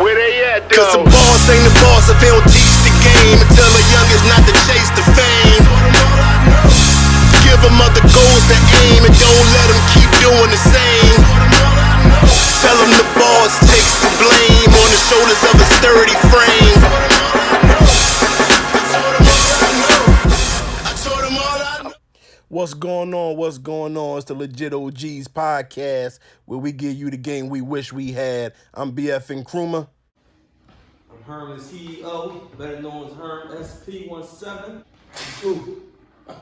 Where they at, though? Cause the boss ain't the boss if he don't teach the game. And tell the youngest not to chase the fame. Give them other goals to aim and don't let them keep doing the same. Tell them the boss takes the blame on the shoulders of a sturdy frame. What's going on? What's going on? It's the Legit OGs podcast where we give you the game we wish we had. I'm BF Nkrumah. I'm Herm, the CEO, better known as Herm SP17.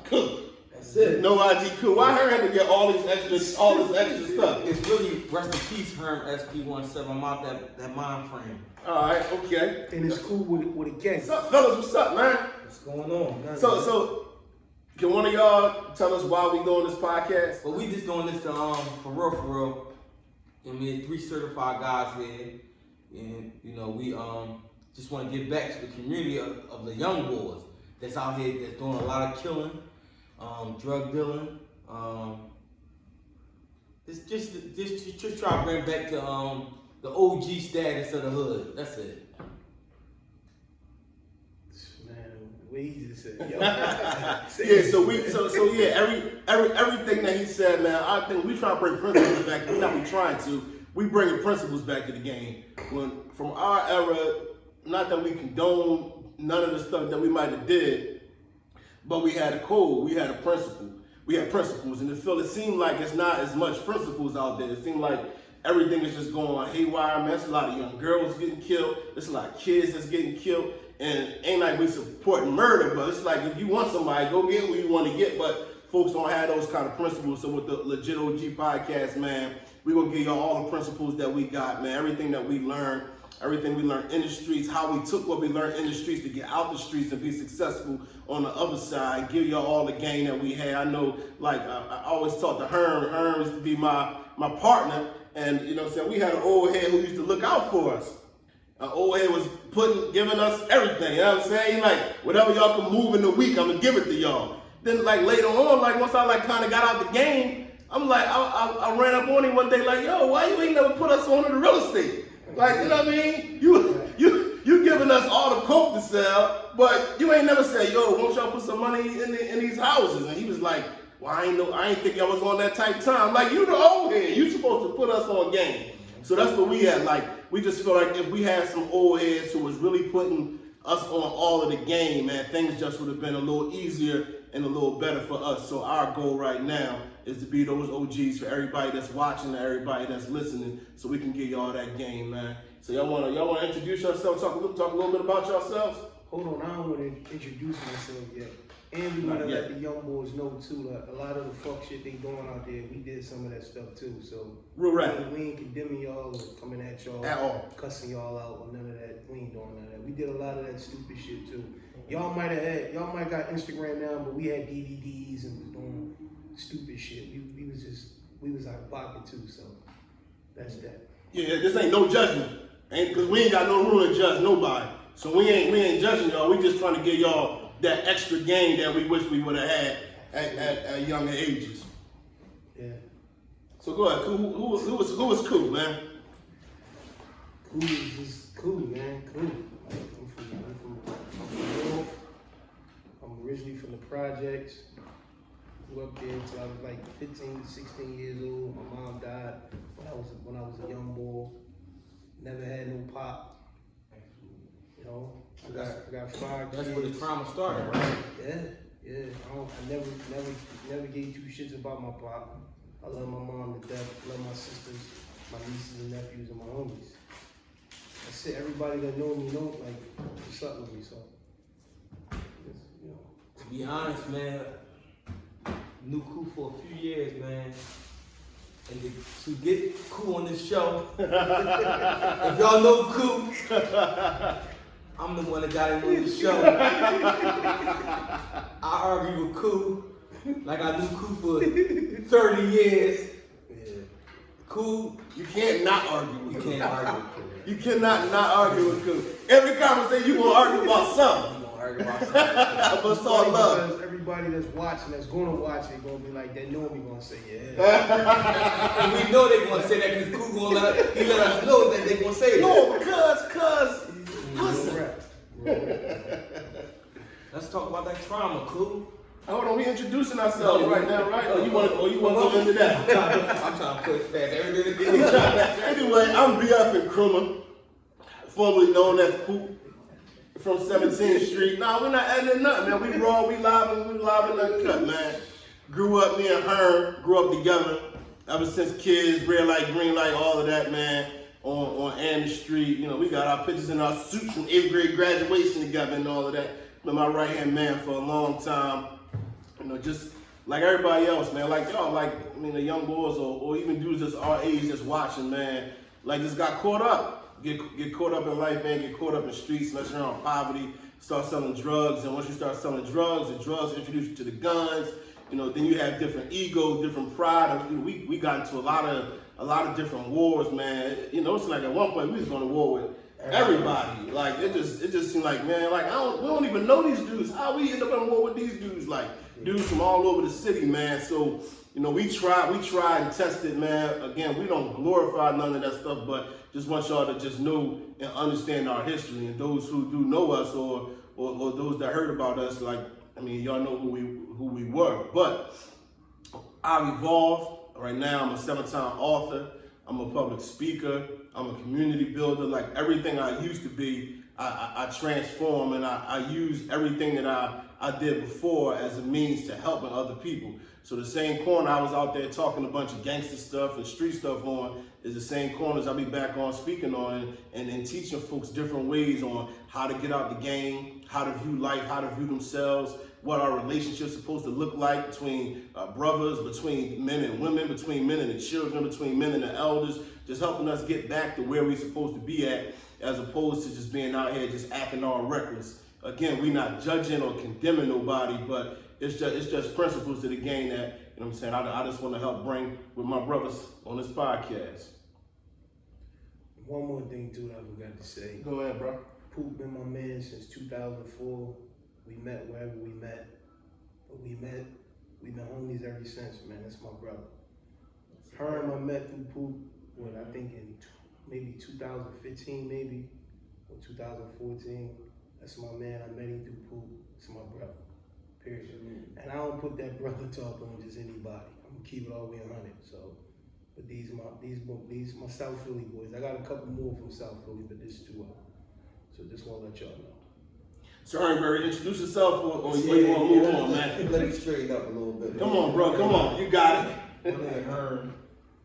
Cool. That's it. No IG cool. Why Herm had to get all this extra stuff? It's really rest in peace, Herm SP17. I'm out that mind frame. Alright, okay. And it's cool with a gang. What's up, fellas? What's up, man? What's going on? So can one of y'all tell us why we doing this podcast? But we just doing this to for real. I mean, 3 certified guys here, and we just want to give back to the community of the young boys that's out here that's doing a lot of killing, drug dealing. Just try to bring back to the OG status of the hood. That's it. Way easy to say. Everything that he said, man. I think we try to bring principles back. We're not trying to. We bringing principles back to the game. From our era, not that we condone none of the stuff that we might have did, but we had a code. We had a principle. We had principles, and it seemed like it's not as much principles out there. It seemed like everything is just going haywire. Man, there's a lot of young girls getting killed. There's a lot of kids that's getting killed. And ain't like we supporting murder, but it's like if you want somebody, go get who you want to get. But folks don't have those kind of principles. So with the Legit OG podcast, man, we gonna give y'all all the principles that we got, man. Everything we learned in the streets, how we took what we learned in the streets to get out the streets and be successful on the other side. Give y'all all the game that we had. I know, like I always talk to Herm. Herm used to be my partner, and you know what I'm saying, we had an old head who used to look out for us. Old head was giving us everything, you know what I'm saying? Like, whatever y'all can move in the week, I'm gonna give it to y'all. Then like later on, like once I like kind of got out the game, I'm like, I ran up on him one day like, yo, why you ain't never put us on to the real estate? Like, you know what I mean? You giving us all the coke to sell, but you ain't never said, yo, won't y'all put some money in these houses? And he was like, well, I ain't think y'all was on that type time. Like, you the old head, you supposed to put us on game. So that's what we had. Like, we just feel like if we had some old heads who was really putting us on all of the game, man, things just would have been a little easier and a little better for us. So our goal right now is to be those OGs for everybody that's watching and everybody that's listening, so we can give y'all that game, man. So y'all wanna introduce yourselves, talk a little bit about yourselves? Hold on, I don't want to introduce myself yet. And we gotta let the young boys know too, like, a lot of the fuck shit they doing out there, we did some of that stuff too. So real rap. We ain't condemning y'all or coming at y'all at all, cussing y'all out or none of that. We ain't doing none of that. We did a lot of that stupid shit too. Y'all might got Instagram now, but we had DVDs and was doing stupid shit. We was out of pocket too. So that's that. Yeah, this ain't no judgment, because we ain't got no rule to judge nobody. So we ain't judging y'all. We just trying to give y'all that extra game that we wish we would have had at younger ages. Yeah. So go ahead. Who was cool, man? Cool is just cool, man. Cool. I'm from North. I'm originally from the projects. Grew up there until I was like 15, 16 years old. My mom died when I was a young boy. Never had no pop. You know, I got 5 That's kids. where the trauma started, right? Yeah. I never gave 2 shits about my pop. I love my mom to death. I love my sisters, my nieces and nephews, and my homies. That's it. Everybody that know me know what's up with me. So, you know. To be honest, man, knew Cool for a few years, man. And to get Cool on this show, if y'all know Cool, I'm the one that got him on the show. I argue with Cool like I knew Cool for 30 years. Yeah. Cool, you can't not argue with Cool. You can't argue with Cool. You cannot not argue with Cool. Every conversation you gonna argue about something. You gonna argue about something. But it's all love. Because everybody that's watching, that's gonna watch it, gonna be like, they know me gonna say yeah. And we know they gonna say that because Cool gonna let us know that they gonna say that. No, because talk about that trauma, cool. Hold on, we introducing ourselves right now, right? Or you want to go into that? I'm trying to push past everything again. Anyway, I'm BF and Krummer, formerly known as Poop from 17th Street. Nah, we're not editing nothing, man. We raw, we live and uncut, man. Grew up, me and her, grew up together ever since kids, red light, green light, all of that, man. On Anderson Street, you know, we got our pictures in our suits from 8th grade graduation together and all of that. Been my right hand man for a long time. You know, just like everybody else, man. Like y'all, like I mean, the young boys or even dudes that's our age that's watching, man. Like just got caught up, get caught up in life, man. Get caught up in streets, unless you're on poverty. Start selling drugs, and once you start selling drugs, the drugs introduce you to the guns. You know, then you have different ego, different pride. You know, we got into a lot of different wars, man. You know, it's like at one point we was going to war with everybody. Like it just seemed like, man, like we don't even know these dudes. How we end up in war with these dudes? Like dudes from all over the city, man. So, you know, we tried and tested, man. Again, we don't glorify none of that stuff, but just want y'all to just know and understand our history. And those who do know us or those that heard about us, like, I mean, y'all know who we were. But I've evolved. Right now, I'm a 7-time author. I'm a public speaker. I'm a community builder. Like everything I used to be, I transform, and I use everything that I did before as a means to helping other people. So the same corner I was out there talking a bunch of gangster stuff and street stuff on is the same corners I'll be back on speaking on and teaching folks different ways on how to get out the game, how to view life, how to view themselves, what our relationship's supposed to look like between brothers, between men and women, between men and the children, between men and the elders, just helping us get back to where we're supposed to be at, as opposed to just being out here just acting all reckless. Again, we're not judging or condemning nobody, but it's just principles to the game that, you know what I'm saying, I just want to help bring with my brothers on this podcast. One more thing too that I forgot to say. Go ahead, bro. Poop been my man since 2004. We met wherever we met. But we've been homies ever since, man. That's my brother. Her and I met through Poop, I think in maybe 2015 maybe, or 2014. That's my man. I met him through Poop. It's my brother. Period. And I don't put that brother talk on just anybody. I'm gonna keep it all the way 100. So, but these my South Philly boys. I got a couple more from South Philly, but this is 2 of them. So just want to let y'all know. Sir Ernberry, introduce yourself or you want to move on, man? Let me straighten up a little bit. Come on, bro. Come on. You got it. My name Herm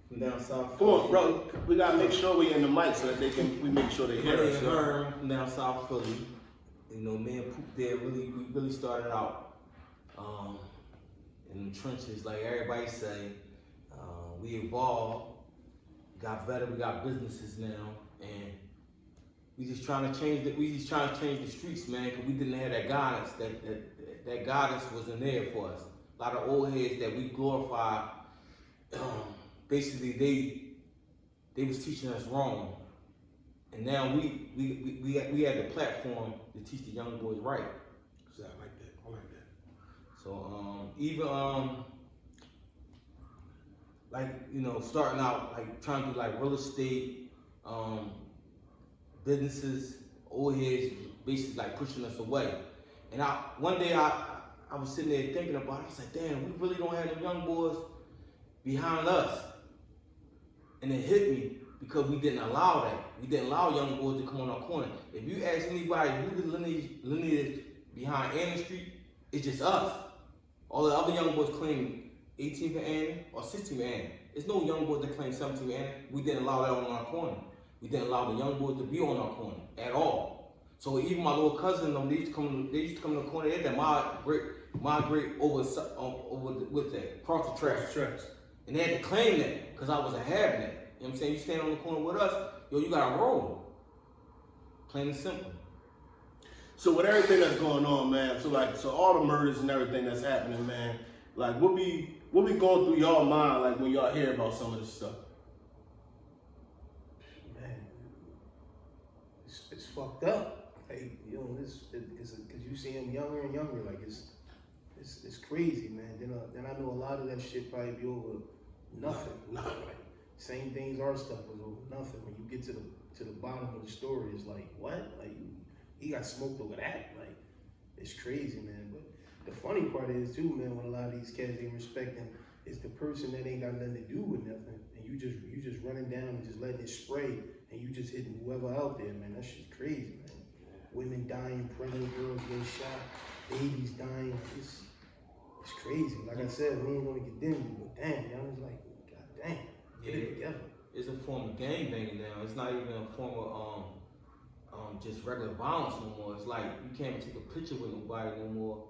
from down south. Come on, bro. We gotta make sure we in the mic so that we make sure they hear My us. name Herm from down south Philly. You know, me and Poop there we really started out in the trenches, like everybody say. We evolved, got better. We got businesses now, and we just trying to change the streets, man, because we didn't have that guidance. That guidance wasn't there for us. A lot of old heads that we glorify, basically they was teaching us wrong, and now we had the platform to teach the young boys right. So I like that. So even like, you know, starting out like trying to do like real estate, businesses, old heads basically like pushing us away. And one day I was sitting there thinking about it. I was like, damn, we really don't have them young boys behind us. And it hit me because we didn't allow that. We didn't allow young boys to come on our corner. If you ask anybody who the lineage behind Anderson Street, it's just us. All the other young boys claim 18th and Annie or 16th and Annie. There's no young boys that claim 17th and Annie. We didn't allow that on our corner. We didn't allow the young boys to be on our corner at all. So even my little cousin, they used to come to the corner. They had that migrate over with that across the tracks. And they had to claim that because I wasn't having that. You know what I'm saying? You stand on the corner with us, yo, you gotta roll. Plain and simple. So with everything that's going on, man, so all the murders and everything that's happening, man, like what be going through y'all mind like when y'all hear about some of this stuff? Man, it's fucked up. Like, you know, it's because you see him younger and younger. Like it's crazy, man. Then I know a lot of that shit probably be over nothing. Like, same things our stuff was over nothing. When you get to the bottom of the story, it's like what? Like he got smoked over that. Like it's crazy, man. But the funny part is too, man, when a lot of these cats ain't respecting, it's the person that ain't got nothing to do with nothing, and you just running down and just letting it spray, and you just hitting whoever out there, man. That shit's crazy, man. Women dying, pregnant girls getting shot, babies dying. It's crazy. Like I said, we ain't gonna condemn you, but damn, y'all was like, god damn, get it together. It's a form of gang banging now. It's not even a form of just regular violence no more. It's like you can't even take a picture with nobody no more.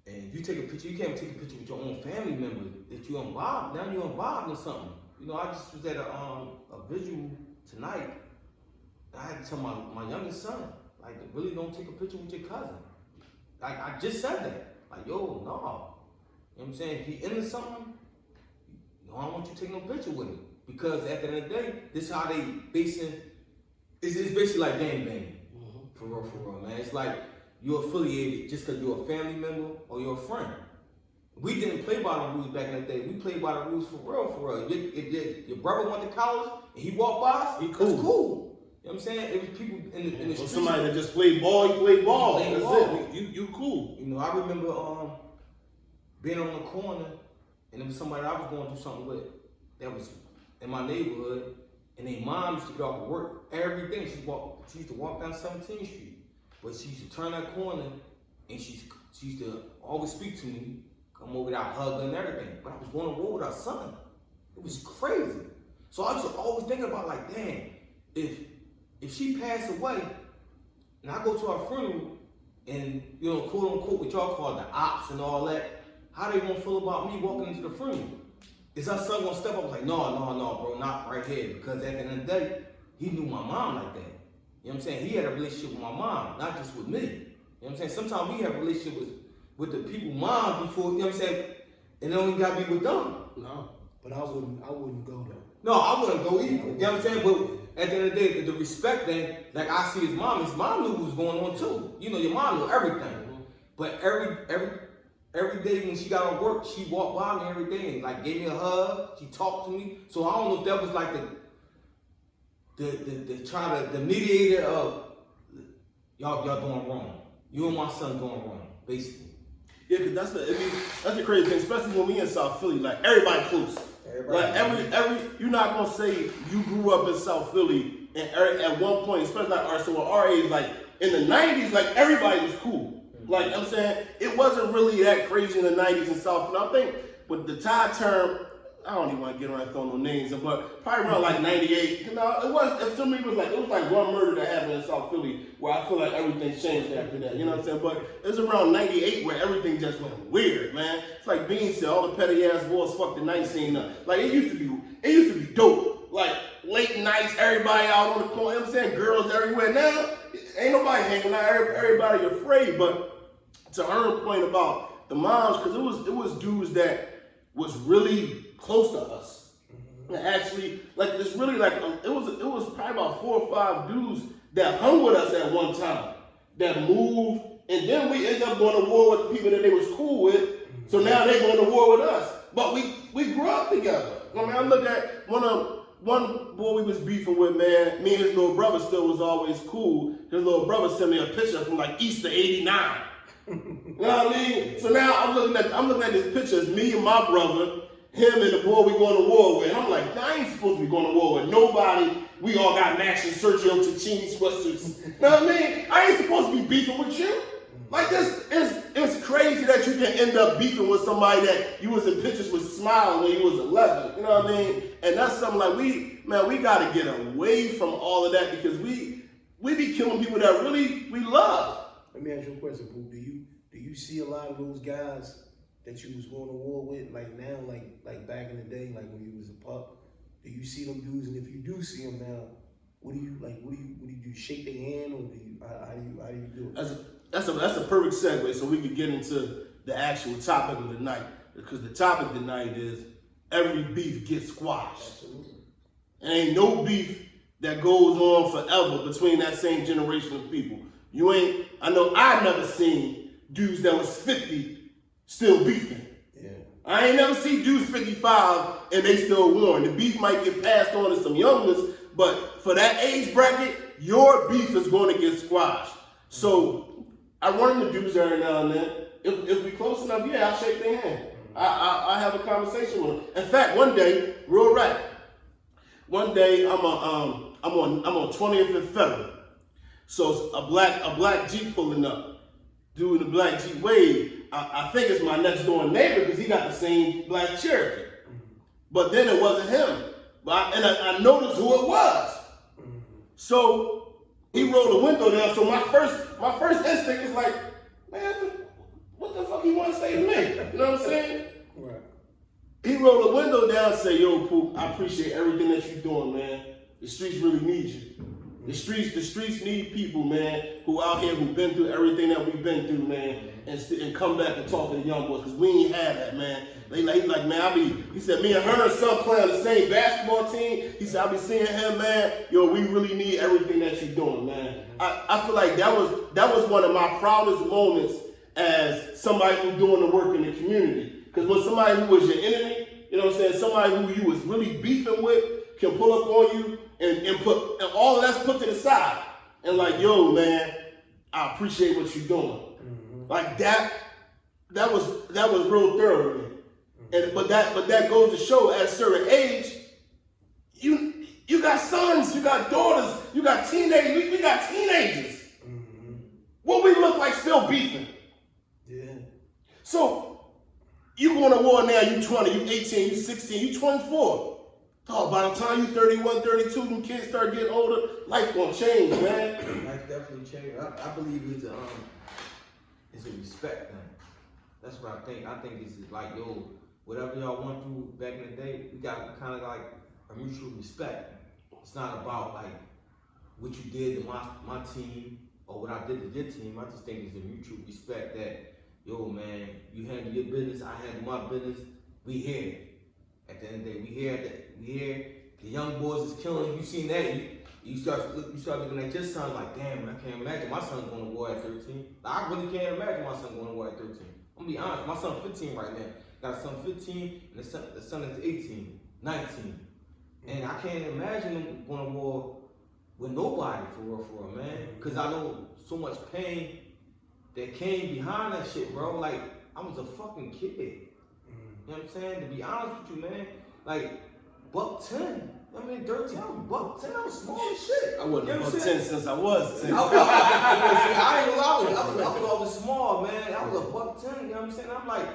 And you take a picture, you can't even take a picture with your own family member that you involved. Now you're involved in something. You know, I just was at a visual tonight. I had to tell my youngest son, like, really don't take a picture with your cousin. Like, I just said that. Like, yo, no. You know what I'm saying? If he into something, I don't want you to take no picture with him. Because at the end of the day, this is how they basing, it's basically like gang banging. For real, man. It's like you're affiliated just because you're a family member or you're a friend. We didn't play by the rules back in the day. We played by the rules for real. If your brother went to college and he walked by us, He cool. It's cool. You know what I'm saying? It was people in the street. Somebody that just played ball, you play ball. Play That's ball. it. You cool. You know, I remember being on the corner and there was somebody I was going through something with that was in my neighborhood, and their mom used to get off of work every day. She used to walk down 17th Street, but she used to turn that corner and she used to always speak to me, come over there, hug her and everything. But I was going to war with her son. It was crazy. So I was always thinking about like, damn, if she passed away and I go to her funeral and, you know, quote unquote, what y'all call the ops and all that, how they gonna feel about me walking into the funeral? Is her son gonna step up and like, no, bro, not right here? Because at the end of the day, he knew my mom like that. You know what I'm saying? He had a relationship with my mom, not just with me. You know what I'm saying? Sometimes we have a relationship with the people mom before, you know what I'm saying? And it only gotta be with them. No. But I wouldn't go though. No, I wouldn't go either. You know what I'm saying? But at the end of the day, the respect thing, like I see his mom knew what was going on too. You know, your mom knew everything. But every day when she got on work, she walked by me every day and like gave me a hug. She talked to me. So I don't know if that was like the mediator of y'all doing wrong. You and my son doing wrong, basically. Yeah, cause that's the crazy thing, especially when we in South Philly. Like everybody close. Like every you're not gonna say you grew up in South Philly and at one point, especially like our age, like in the 90s, like everybody was cool. Like, you know what I'm saying, it wasn't really that crazy in the 90s in South Philly. I think with the tide term, I don't even want to get around and throw no names, but probably around like 98. You know, it was like one murder that happened in South Philly where I feel like everything changed after that. You know what I'm saying? But it was around 98 where everything just went weird, man. It's like Bean said, all the petty ass boys fucked the night scene up. Like it used to be dope. Like late nights, everybody out on the corner. You know what I'm saying? Girls everywhere. Now ain't nobody hanging out. Everybody afraid. But to her point about the moms, because it was dudes that was really close to us. And actually, like this really like it was probably about 4 or 5 dudes that hung with us at one time that moved, and then we ended up going to war with the people that they was cool with. So now they're going to war with us. But we grew up together. I mean, I look at one boy we was beefing with, man. Me and his little brother still was always cool. His little brother sent me a picture from like Easter '89. You know what I mean? So now I'm looking at this picture. It's me and my brother, him and the boy we going to war with. And I'm like, I ain't supposed to be going to war with nobody. We all got matching Sergio Tacchini sweatshirts. You know what I mean? I ain't supposed to be beefing with you. Like this, it's crazy that you can end up beefing with somebody that you was in pictures with smiling when you was 11. You know what I mean? And that's something like we got to get away from all of that because we be killing people that really we love. Let me ask you a question, Pooh. Do you see a lot of those guys that you was going to war with, like now, like back in the day, like when you was a pup? Do you see them dudes? And if you do see them now, what do you do? You shake their hand, or how do you do it? That's a perfect segue, so we could get into the actual topic of the night. Because the topic tonight is every beef gets squashed. Absolutely. And ain't no beef that goes on forever between that same generation of people. I know I've never seen dudes that was 50 still beefing. Yeah. I ain't never seen dudes 55 and they still warring. The beef might get passed on to some youngers, but for that age bracket, your beef is going to get squashed. So I run the dudes every now and then. If we close enough, yeah, I'll shake their hand. I have a conversation with them. In fact, one day, real rap. One day I'm on 20th and Federal. So it's a black Jeep pulling up. Dude in the black Jeep wave. I think it's my next door neighbor because he got the same black Cherokee. But then it wasn't him. I noticed who it was. So he rolled the window down. So my first instinct is like, man, what the fuck he want to say to me? You know what I'm saying? Right. He rolled the window down and said, yo, Poop, I appreciate everything that you're doing, man. The streets really need you. The streets need people, man, who out here who've been through everything that we've been through, man, and come back and talk to the young boys, because we ain't had that, man. He like, man, he said, me and her and son play on the same basketball team. He said, I be seeing him, man, yo, we really need everything that you're doing, man. I feel like that was one of my proudest moments as somebody who's doing the work in the community. Because when somebody who was your enemy, you know what I'm saying, somebody who you was really beefing with can pull up on you and all of that's put to the side. And like, yo, man, I appreciate what you're doing. Like that was real thorough to me. And but that goes to show at a certain age, you got sons, you got daughters, you got teenagers, we got teenagers. What we look like still beefing. Yeah. So you going to war now, you 20, you 18, you 16, you 24. Oh, by the time you 31, 32, them kids start getting older, life gonna change, man. Life definitely changed. I believe it's a respect thing. That's what I think. I think it's like, yo, whatever y'all went through back in the day, we got kind of like a mutual respect. It's not about like what you did to my team or what I did to your team. I just think it's a mutual respect that, yo, man, you handle your business, I handle my business. We here. At the end of the day, we here. The young boys is killing. You seen that? You start looking at your son like, damn, man, I can't imagine my son going to war at 13. I really can't imagine my son going to war at 13. I'm gonna be honest. My son's 15 right now. Got a son 15, and the son is 18, 19, and I can't imagine them going to war with nobody for real, man. Cause I know so much pain that came behind that shit, bro. Like I was a fucking kid. You know what I'm saying? To be honest with you, man, like $110. I mean, 13. I was $110. I was small as shit. I wasn't you know $110 since I was 10. I was always small, man. I was $110. You know what I'm saying? I'm like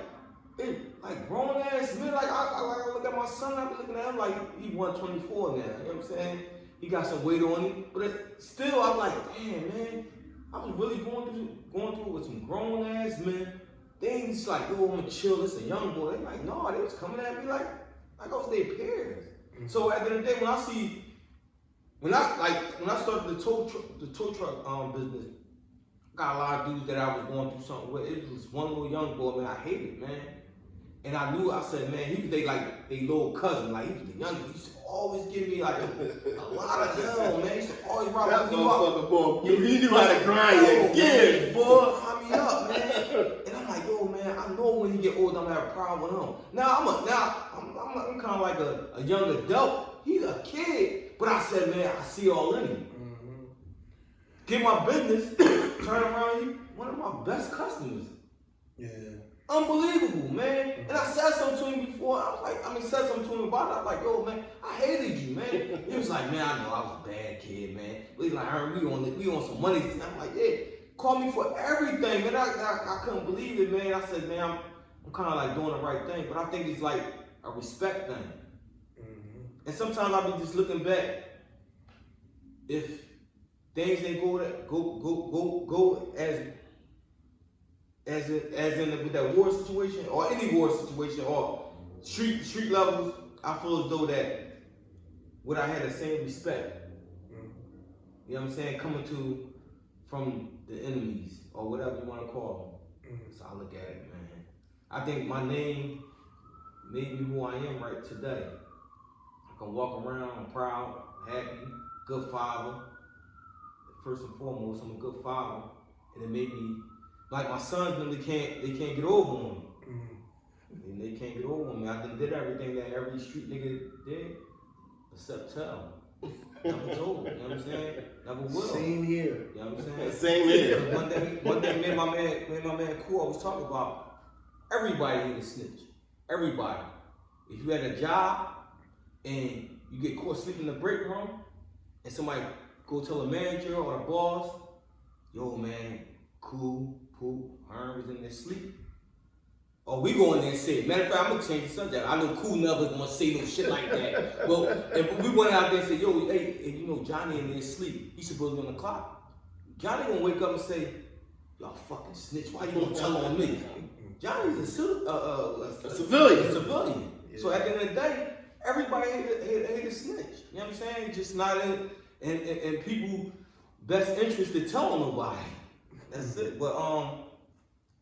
grown ass man. Like I look at my son. I be looking at him like he 124 now. You know what I'm saying? He got some weight on him, but still, I'm like, damn, man. I was really going through with some grown ass men. They ain't just like, yo, I'm gonna chill. This a young boy. They like, no, they was coming at me like I was their peers. So at the end of the day, when I started the tow truck business, got a lot of dudes that I was going through something with. It was one little young boy, man. I hated, man. And I knew, I said, man, he was they little cousin. Like he was the youngest. He used to always give me like a lot of hell, man. He used to always rock that me motherfucker, boy. He knew how to grind yo, again, man, boy. Hop me up, man. And I'm like, yo, man, I know when he get older, I'm gonna have a problem with him. I'm kind of like a young adult. He's a kid, but I said, man, I see all in him. Get my business, turn around, he one of my best customers. Yeah. Unbelievable, man. And I said something to him before. Said something to him about it. I was like, yo, man, I hated you, man. He was like, man, I know I was a bad kid, man. But he's like, we on some money. I'm like, yeah, call me for everything, man. I couldn't believe it, man. I said, man, I'm kind of like doing the right thing, but I think it's like a respect thing. And sometimes I be just looking back. If things ain't go as in with that war situation or any war situation or street levels, I feel as though that would I had the same respect. You know what I'm saying? Coming from the enemies or whatever you want to call them. So I look at it, man. I think my name made me who I am right today. I can walk around, I'm proud, happy, good father. First and foremost, I'm a good father, and it made me like my sons. They can't get over on me. And they can't get over on me. I did everything that every street nigga did, except tell. Never told. You know what I'm saying? Never will. Same here. You know what I'm saying? same here. One day, me and my man Cool, I was talking about everybody in the snitch. Everybody. If you had a job and you get caught sleeping in the break room, and somebody go tell a manager or the boss, yo man, Cool, Poop, Herm was in there sleep. Or we go in there and say it. Matter of fact, I'm gonna change the subject. I know Cool never gonna say no shit like that. Well, if we went out there and said, yo, hey, you know Johnny in there sleep. He's supposed to be on the clock. Johnny gonna wake up and say, y'all fucking snitch. Why you gonna tell on me? Johnny's a civilian. Yeah. So at the end of the day, everybody hate a snitch. You know what I'm saying? Just not in people's best interest to tell nobody. That's it. But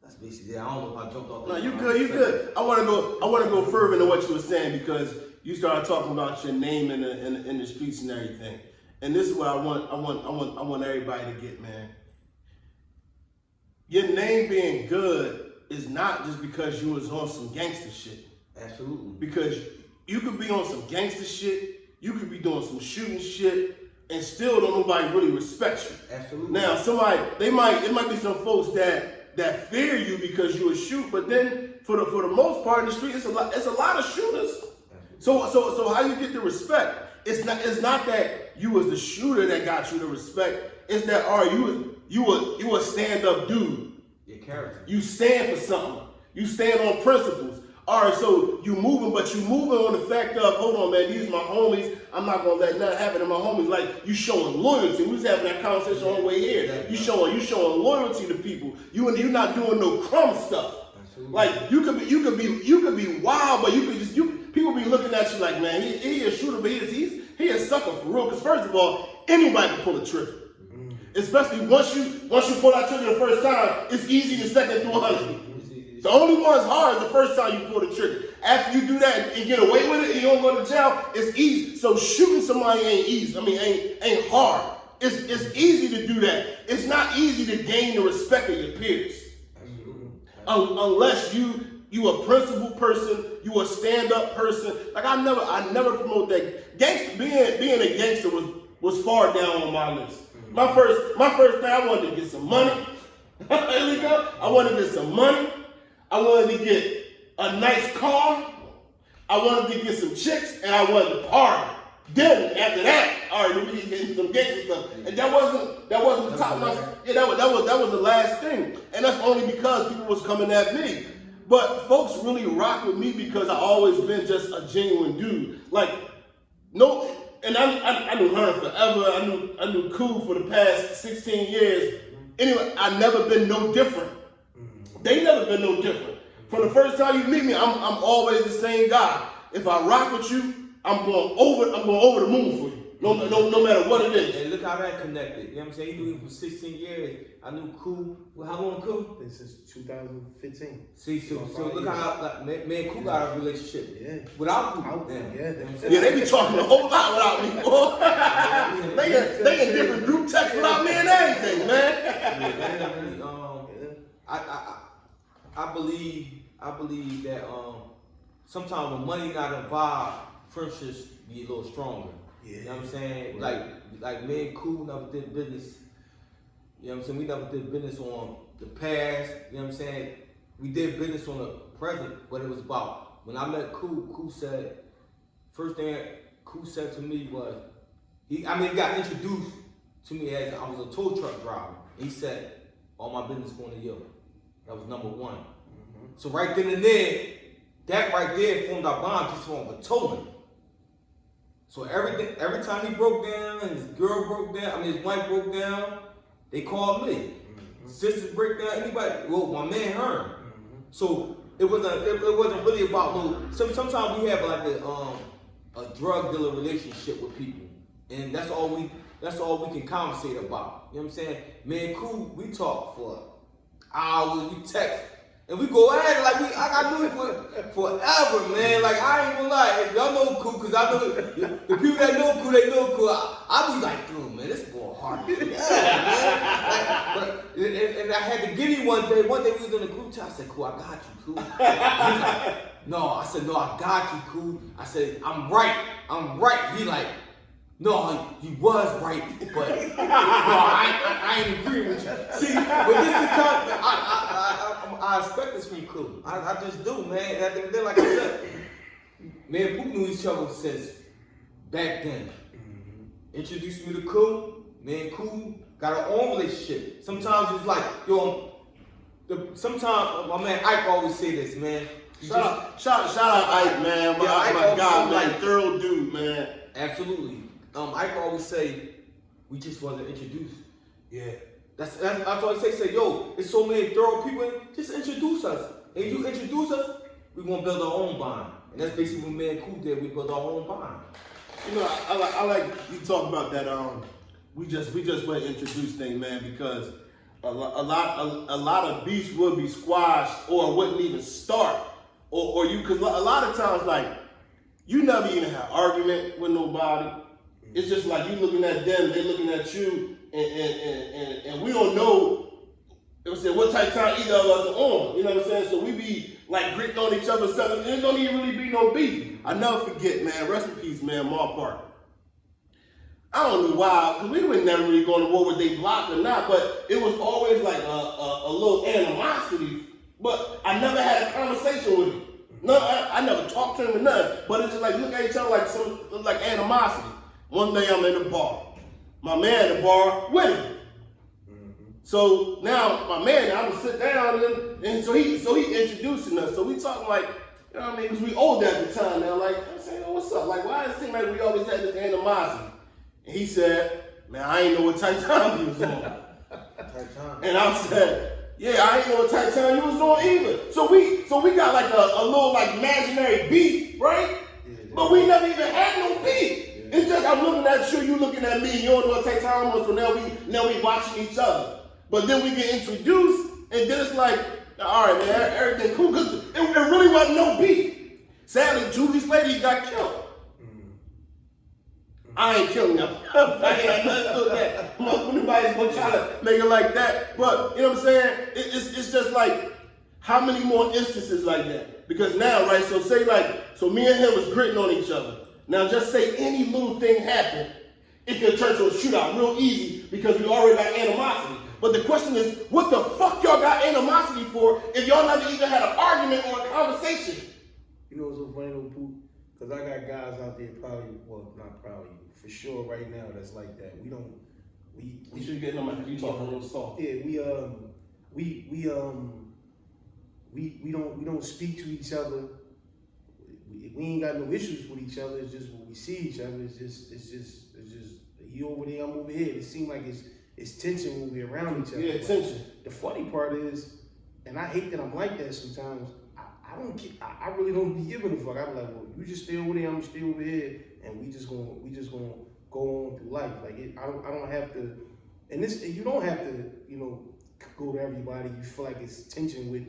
that's basically it. I don't know if I jumped off. No, you good. I wanna go further into what you were saying because you started talking about your name in the streets and everything. And this is what I want everybody to get, man. Your name being good is not just because you was on some gangster shit. Absolutely. Because you could be on some gangster shit, you could be doing some shooting shit, and still don't nobody really respect you. Absolutely. Now, it might be some folks that fear you because you a shoot, but then for the most part in the street, it's a lot of shooters. So how you get the respect? It's not that you was the shooter that got you the respect. It's that you a stand up dude. Your character. You stand for something. You stand on principles. All right, so you moving, but you moving on the fact of, hold on, man, these are my homies. I'm not gonna let nothing happen to my homies. Like you showing loyalty. We was having that conversation on the way here. You showing loyalty to people. You're not doing no crumb stuff. Absolutely. Like you could be wild, but people be looking at you like, man, he a shooter, but he a sucker for real. Because first of all, anybody can pull a trigger. Especially once you pull that trigger the first time, it's easy the second to 100. The only one's hard is the first time you pull the trigger. After you do that and get away with it and you don't go to jail, it's easy. So shooting somebody ain't easy. I mean, ain't hard. It's easy to do that. It's not easy to gain the respect of your peers. Unless you a principled person, you a stand-up person. Like I never promote that. Being a gangster was far down on my list. My first thing, I wanted to get some money. There we go. I wanted to get some money. I wanted to get a nice car. I wanted to get some chicks, and I wanted to party. Then after that, all right, we get some gangster stuff. And that wasn't the top of my. Yeah, that was the last thing. And that's only because people was coming at me. But folks really rock with me because I always been just a genuine dude. Like no, and I knew her forever. I knew Cool for the past 16 years. Anyway, I never been no different. They never been no different. From the first time you meet me, I'm always the same guy. If I rock with you, I'm going over the moon for you. No matter what it is. And look how that connected. You know what I'm saying? You knew him for 16 years. I knew Cool. Well, how long Cool? Been since 2015. See, so look how me and Cool got a relationship. Yeah. Without Cool. Yeah, they be talking a whole lot without me, boy. they in different group texts without me and everything, man. I believe that sometimes when money not involved, friendships be a little stronger. Yeah. You know what I'm saying? Right. Like me and Cool never did business. You know what I'm saying? We never did business on the past. You know what I'm saying? We did business on the present, but it was about when I met Cool. Cool said, first thing Cool said to me was, he got introduced to me as I was a tow truck driver. He said, all my business going to you. That was number one. Mm-hmm. So right then and there, that right there formed our bond just from a towing. So every time he broke down, and his girl broke down, his wife broke down, they called me. Mm-hmm. Sisters break down, anybody. Well, my man Herm. Mm-hmm. So it wasn't really about no. Sometimes we have like a drug dealer relationship with people, and that's all we can conversate about. You know what I'm saying? Me and Cool, we talk for hours, we text. And we go at it like I knew it for forever, man. Like I ain't gonna lie, if y'all know Cool, cause I know the people that know Cool, they know Cool. I be like, dude, man, this boy hard. And I had to get him one day. One day we was in the group chat. I said, Cool, I got you, Cool. He's like, no. I said, no, I got you, Cool. I said, I'm right. He like, no, he was right, but no, I ain't agreeing with you. See, but this is kind I expect this from Cool. I just do, man. At the end of the day, like I said, me and Poop knew each other since back then. Introduced me to Cool. Me and Cool got our own relationship. Sometimes it's like, yo, sometimes my man Ike always say this, man. Shout out Ike, man. My God, man. Like, thorough dude, man. Absolutely. Ike always say, we just wasn't introduced. Yeah. That's what I say, yo, it's so many thorough people, just introduce us. And you introduce us, we're gonna build our own bond. And that's basically what me and Cool did, we built our own bond. You know, I like you talk about that. We just went introduce thing, man, because a lot of beefs would be squashed or wouldn't even start, or you, because a lot of times, like, you never even have argument with nobody. It's just like you looking at them, they looking at you, and we don't know what type of time either of us are on. You know what I'm saying? So we be like gritting on each other, and there don't even really be no beef. I never forget, man. Rest in peace, man. Mark Parker. I don't know why, because we were never really going to war with they block or not, but it was always like a little animosity. But I never had a conversation with him. No, I never talked to him or nothing. But it's just like look at each other like some like animosity. One day I'm in the bar. My man at the bar with him. So now my man, I'm gonna sit down and so he introducing us. So we talking like, you know what I mean? Because we old at the time now. Like I'm saying, oh, what's up? Like why does it seem like we always had this animosity? And he said, man, I ain't know what type of time he was on. And I said, yeah, I ain't know what type of time you was on either. So we got like a little like imaginary beef, right? Yeah, but we never even had no beef. Yeah. It's just I'm looking at you looking at me, you don't know what type of time it was, so now we watching each other. But then we get introduced, and then it's like, all right, man, everything cool. Cause it really wasn't no beef. Sadly, 2 weeks later, he got killed. I ain't killing him. I ain't nothing to do with that. Nobody's gonna try to make it like that. But you know what I'm saying? It's just like how many more instances like that? Because now, right? So me and him was gritting on each other. Now just say any little thing happened, it could turn to a shootout real easy because we already got animosity. But the question is, what the fuck y'all got animosity for if y'all never even had an argument or a conversation? You know what's so funny though, Poop? Because I got guys out there not probably, for sure right now that's like that. We should get them. You talking a little soft. Yeah, we don't speak to each other. We ain't got no issues with each other. It's just when we see each other, it's just you over there, I'm over here. It seems like it's tension when we're around each other. Yeah, tension. The funny part is, and I hate that I'm like that sometimes. I really don't be giving a fuck. I be like, well, you just stay over there, I'm stay over here, and we just gonna go on through life. Like I don't have to, and you don't have to, go to everybody you feel like it's tension with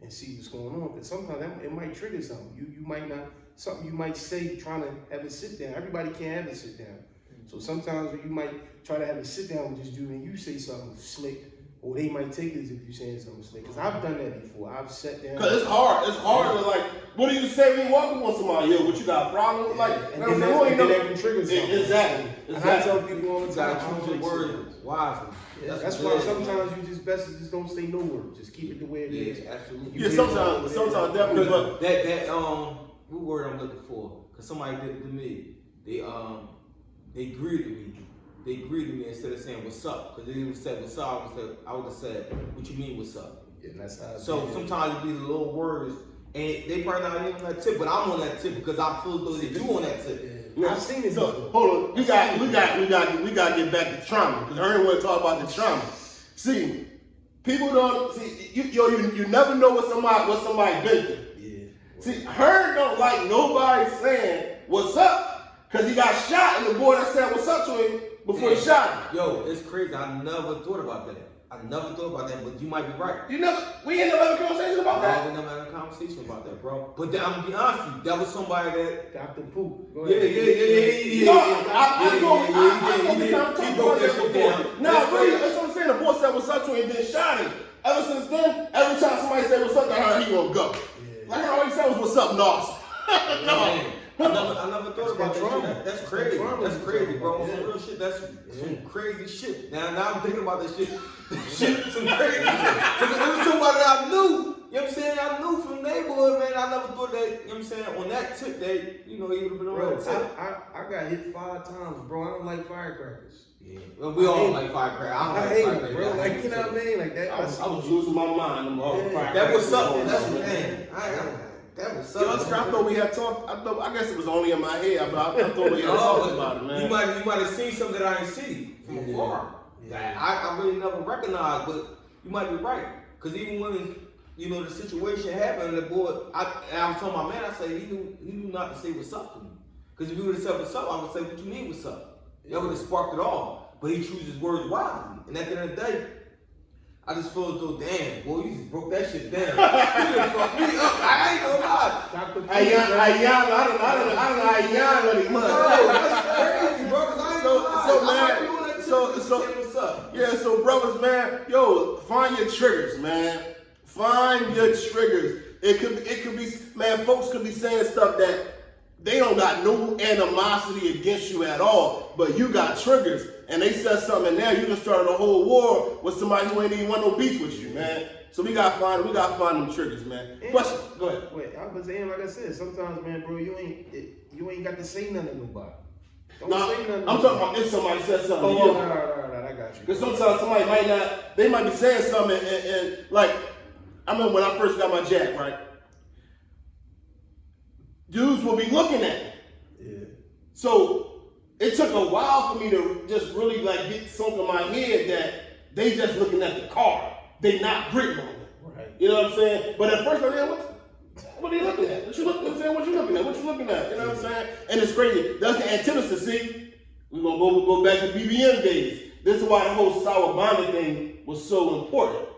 and see what's going on. Because sometimes it might trigger something. You might not, something you might say trying to have a sit down. Everybody can't have a sit down. So sometimes you might try to have a sit down with this dude and you say something slick. Or they might take this if you're saying something slick. Because I've done that before. I've sat down. Because it's hard. It's hard to like, what do you say when you walk on somebody? Yo, what you got a problem? Like, and then that can trigger something. Exactly. And I tell people all the time, choose your words wisely. That's why sometimes you just best to just don't say no word. Just keep it the way it is. Yeah, absolutely. Yeah, sometimes definitely. But that what word I'm looking for? Because somebody did it to me. They greeted me. They greeted me instead of saying what's up. Because they even said what's up, I would have said, what you mean what's up? Yeah, that's how so sometimes it be the little words, and they probably not even on that tip, but I'm on that tip because I feel those that you on that tip. Yeah. I've seen it. So hold on, we got to get back to trauma because I heard want to talk about the trauma. See, people don't see you never know what somebody been through. Yeah. See, Hearn don't like nobody saying what's up because he got shot and the boy that said what's up to him before he shot him. Yo, it's crazy. I never thought about that. But you might be right. We ain't never had a conversation about that. We never had a conversation about that, bro. But I'm gonna be honest with you, that was somebody that Dr. Poop. Go Yeah. I go the conversation. Now, really, that's what I'm saying. The boy said what's up to him and then shot him. Ever since then, every time somebody say what's up to her, he gonna go. Yeah. Like all he said was what's up, Nos. No. I never thought about that trauma. shit. That's That's crazy. trauma. That's crazy, bro. Yeah. Some real shit. That's some Yeah. crazy shit. Now I'm thinking about this shit. Shit, some crazy shit. Because it was somebody that I knew. You know what I'm saying? I knew from the neighborhood, man. I never thought that, you know what I'm saying, on that tip that, you know, he would have been on Bro, that tip. I got hit 5 times, bro. I don't like firecrackers. Yeah. Well, we all like firecrackers. I don't I like hate firecrackers. it, bro. Like, you know what I mean? Like that. I was losing my mind. That was something. That's what man. That was Yo, something. I thought we had talked. I guess it was only in my head, but I thought we had talked about it, man. You might have seen something that I ain't see from afar. Yeah. I really never recognized, but you might be right. Cause even when you know the situation happened, the boy, I was telling my man, I say he knew not to say what's up to me. Cause if he would have said what's up, I would say, what you mean what's up? That would have sparked it all. But he chooses his words wisely. And at the end of the day, I just feel as though, damn, boy, you just broke that shit down. You just fucked me up. I ain't gonna lie. I don't know how young really No, was. that's crazy, bro. Cause I ain't gonna lie. So, man, I might be on that tip. so- Just so- saying what's up. Yeah, so brothers, man, yo, find your triggers, man. Find your triggers. It could be, man. Folks could be saying stuff that they don't got no animosity against you at all, but you got triggers, and they said something, and now you just started a whole war with somebody who ain't even want no beef with you, man. So we gotta find them triggers, man. Question, go ahead. Wait, I was saying, like I said, sometimes, man, bro, you ain't got to say nothing to nobody. Don't No, say nothing. I'm talking about if somebody said something Oh, to you. all right, I got you. Because sometimes somebody might be saying something, and like, I remember when I first got my jack, right? Dudes will be looking at me. Yeah. So it took a while for me to just really like get sunk in my head that they just looking at the car. They not gritting on it. Right. You know what I'm saying? But at first I'm like, what are you looking at? What you looking at? What you looking at? What you looking at? You know what I'm saying? And it's crazy. That's the antithesis. See, we're gonna go back to BBM days. This is why the whole Sawabana thing was so important.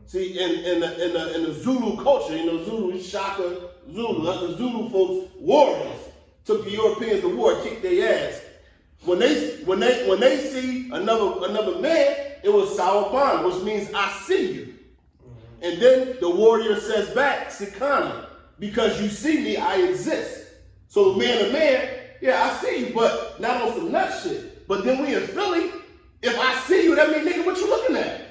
See, in the Zulu culture, you know, Zulu, Shaka, Zulu, that's the Zulu folks, warriors, took the Europeans to war, kicked their ass. When they see another man, it was Sawabana, which means I see you. And then the warrior says back, Sikana, because you see me, I exist. So man to man, yeah, I see you, but not on some nut shit. But then we in Philly, if I see you, that mean, nigga, what you looking at?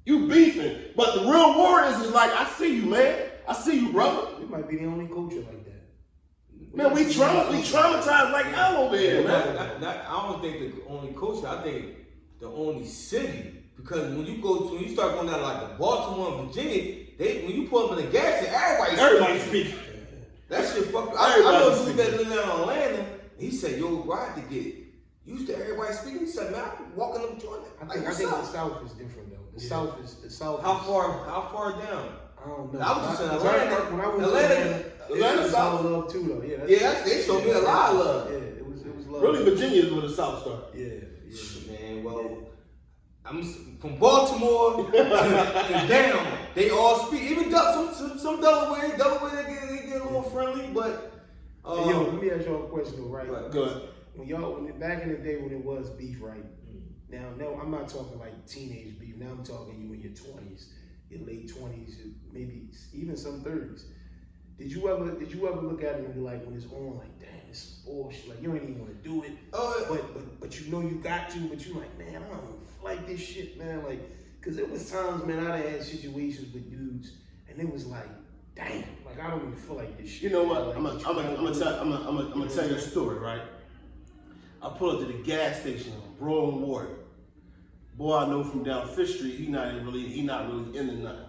You beefing. But the real warriors is like, I see you, man. I see you, brother. We might be the only culture like that. Man, we traumatized like hell over here, man. I don't think the only culture. I think the only city. Because when you start going down like the Baltimore and Virginia, when you pull up in the gas station, Everybody speaking. That shit fucked. I know a dude that lived down in Atlanta. He said, "Yo, bro, I had to get used to everybody speaking." He said, "Man, I'm walking up joint." I think the South is different though. The South. How far down? I don't know. I was just in Atlanta. Atlanta. When I was Atlanta South South. love too though. Yeah, they showed me a lot of love. Yeah, it was love. Really, Virginia is where the South started. Yeah. Man, well, I'm from Baltimore to down. They all speak. Even some Delaware, they get a little friendly, but. Hey, yo, let me ask y'all a question though, right? Good. When back in the day when it was beef, right? Now, no, I'm not talking like teenage beef. Now I'm talking you in your 20s, your late 20s, maybe even some 30s. Did you ever look at it and be like, when it's on, like, damn, this is bullshit. Like, you ain't even want to do it. But you know you got to. But you like, man, I don't even like this shit, man. Like, cause it was times, man, I had situations with dudes, and it was like, damn, like I don't even feel like this shit. You know what? Like, I'm gonna tell you a story, right? I pull up to the gas station on Broad and Ward. Boy, I know from down Fifth Street, he not really into nothing.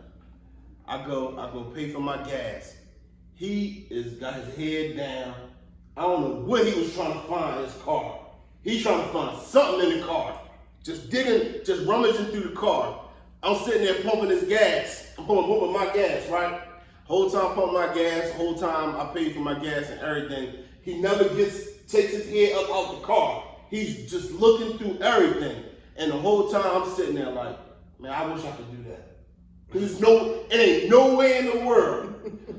I go pay for my gas. He got his head down. I don't know what he was trying to find in his car. He's trying to find something in the car. Just rummaging through the car. I'm sitting there pumping his gas. I'm pumping my gas, right? Whole time pumping my gas, whole time I pay for my gas and everything. He never takes his head up out the car. He's just looking through everything. And the whole time I'm sitting there like, man, I wish I could do that. Cause it ain't no way in the world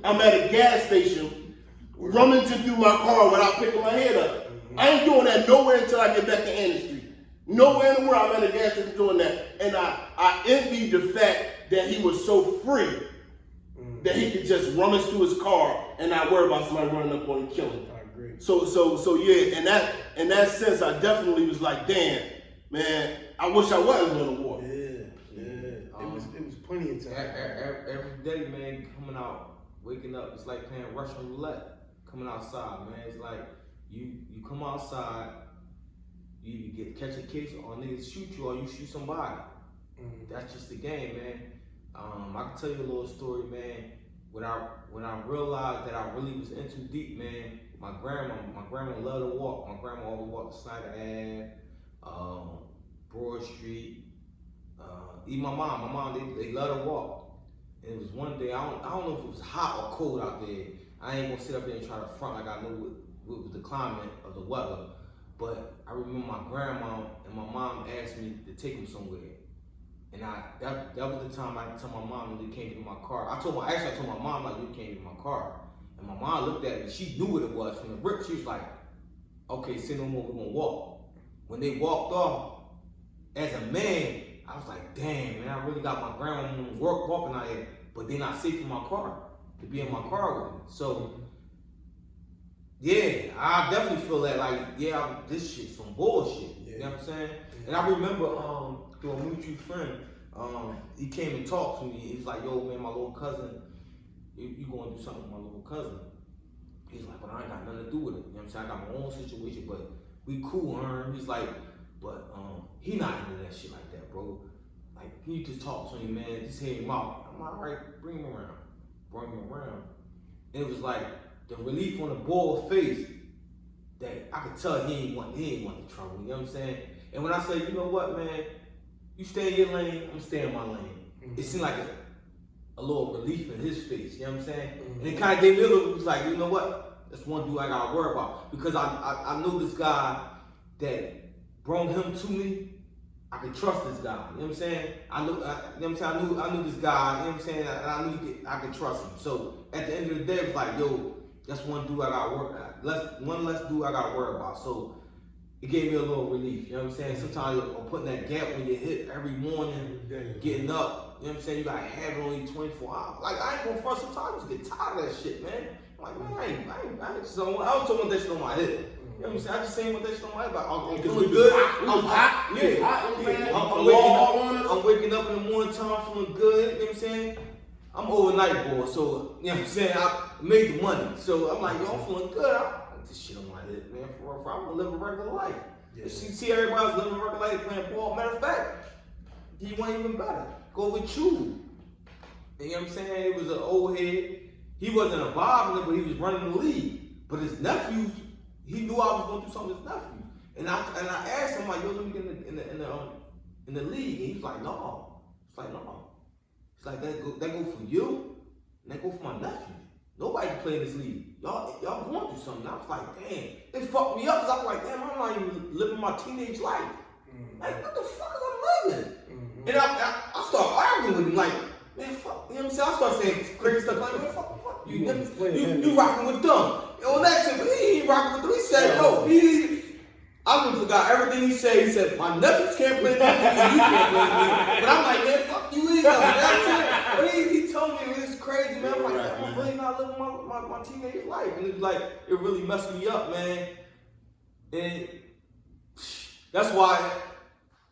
I'm at a gas station rummaging through my car without picking my head up. I ain't doing that nowhere until I get back to Ann Street. Nowhere in the world I'm at a gas station doing that. And I envied the fact that he was so free that he could just rummage through his car and not worry about somebody running up on him and killing him. I agree. So yeah, in that sense, I definitely was like, damn, man, I wish I wasn't going to war. Yeah. It was plenty of time. Every day, man, coming out, waking up, it's like playing Russian roulette. Coming outside, man, it's like you come outside, you either catch a case or niggas shoot you or you shoot somebody. That's just the game, man. I can tell you a little story, man. When I realized that I really was in too deep, man. My grandma loved to walk. My grandma always walked Snyder Ave, Broad Street. Even my mom, they love to walk. And it was one day, I don't know if it was hot or cold out there. I ain't gonna sit up there and try to front like I knew what was the climate of the weather. But I remember my grandma and my mom asked me to take them somewhere. And that was the time I told my mom that they can't get in my car. I told my mom, like, you can't get in my car. And my mom looked at me, she knew what it was from the rip. She was like, okay, say no more, we're gonna walk. When they walked off, as a man, I was like, damn, man, I really got my grandma walking out here, but they're not safe in my car, to be in my car with me. So, yeah, I definitely feel that, like, yeah, this shit's some bullshit. You know what I'm saying? And I remember through a mutual friend, he came and talked to me. He was like, yo, man, my little cousin, you gonna do something with my little cousin. He's like, but I ain't got nothing to do with it. You know what I'm saying? I got my own situation, but we cool, He's like, but he not into that shit like that, bro. Like, you just talk to him, man, just hear him out. I'm like, all right, bring him around. Bring him around. And it was like the relief on the boy's face that I could tell he ain't want the trouble. You know what I'm saying? And when I say, you know what, man, you stay in your lane, I'm staying in my lane. It seemed like a little relief in his face. You know what I'm saying? And it kind of gave me a little. It was like, you know what? That's one dude I gotta worry about because I knew this guy that brought him to me. I could trust this guy. You know what I'm saying? I knew this guy. You know what I'm saying? And I knew I could trust him. So at the end of the day, it was like, yo, that's one dude I gotta work at. One less dude I gotta worry about. So it gave me a little relief. You know what I'm saying? Sometimes you're putting that gap when you hit every morning, getting up. You know what I'm saying? You gotta have it on you 24 hours. Like, I ain't gonna front. Sometimes you get tired of that shit, man. I'm like, man, I don't want that shit on my head. You know what I'm saying? I just saying what that shit on my head. I'm feeling good. I'm waking up in the morning time feeling good. You know what I'm saying? I'm overnight boy, so you know what I'm saying? I made the money. So I'm like, yo, I'm feeling good. I put this shit on my head, man. For real, I'm gonna live a regular life. Yeah. See everybody else living a regular life playing ball. Matter of fact, he wasn't even better. Go with you. You know what I'm saying? It was an old head. He wasn't involved in it, but he was running the league. But his nephews, he knew I was gonna do something with his nephews. And I asked him, like, yo, let me get in the league. And he's like, no. It's like, no. It's like that go for you, and that go for my nephew. Nobody can play in this league. Y'all going through something. I was like, damn. They fucked me up because I was like, damn, I'm not even living my teenage life. Like, what the fuck is I living? And I started arguing with him, like, man, fuck. You know what I'm saying? I started saying crazy stuff like, man, fuck you. You rocking with them. On that tip, he ain't rocking with them. He said, no. I even forgot everything he said. He said, my nephews can't play that and you can't play that. But I'm like, man, fuck you either. But he told me it was crazy, man. I'm like, I'm really not living my teenage life. And it was like, it really messed me up, man. And that's why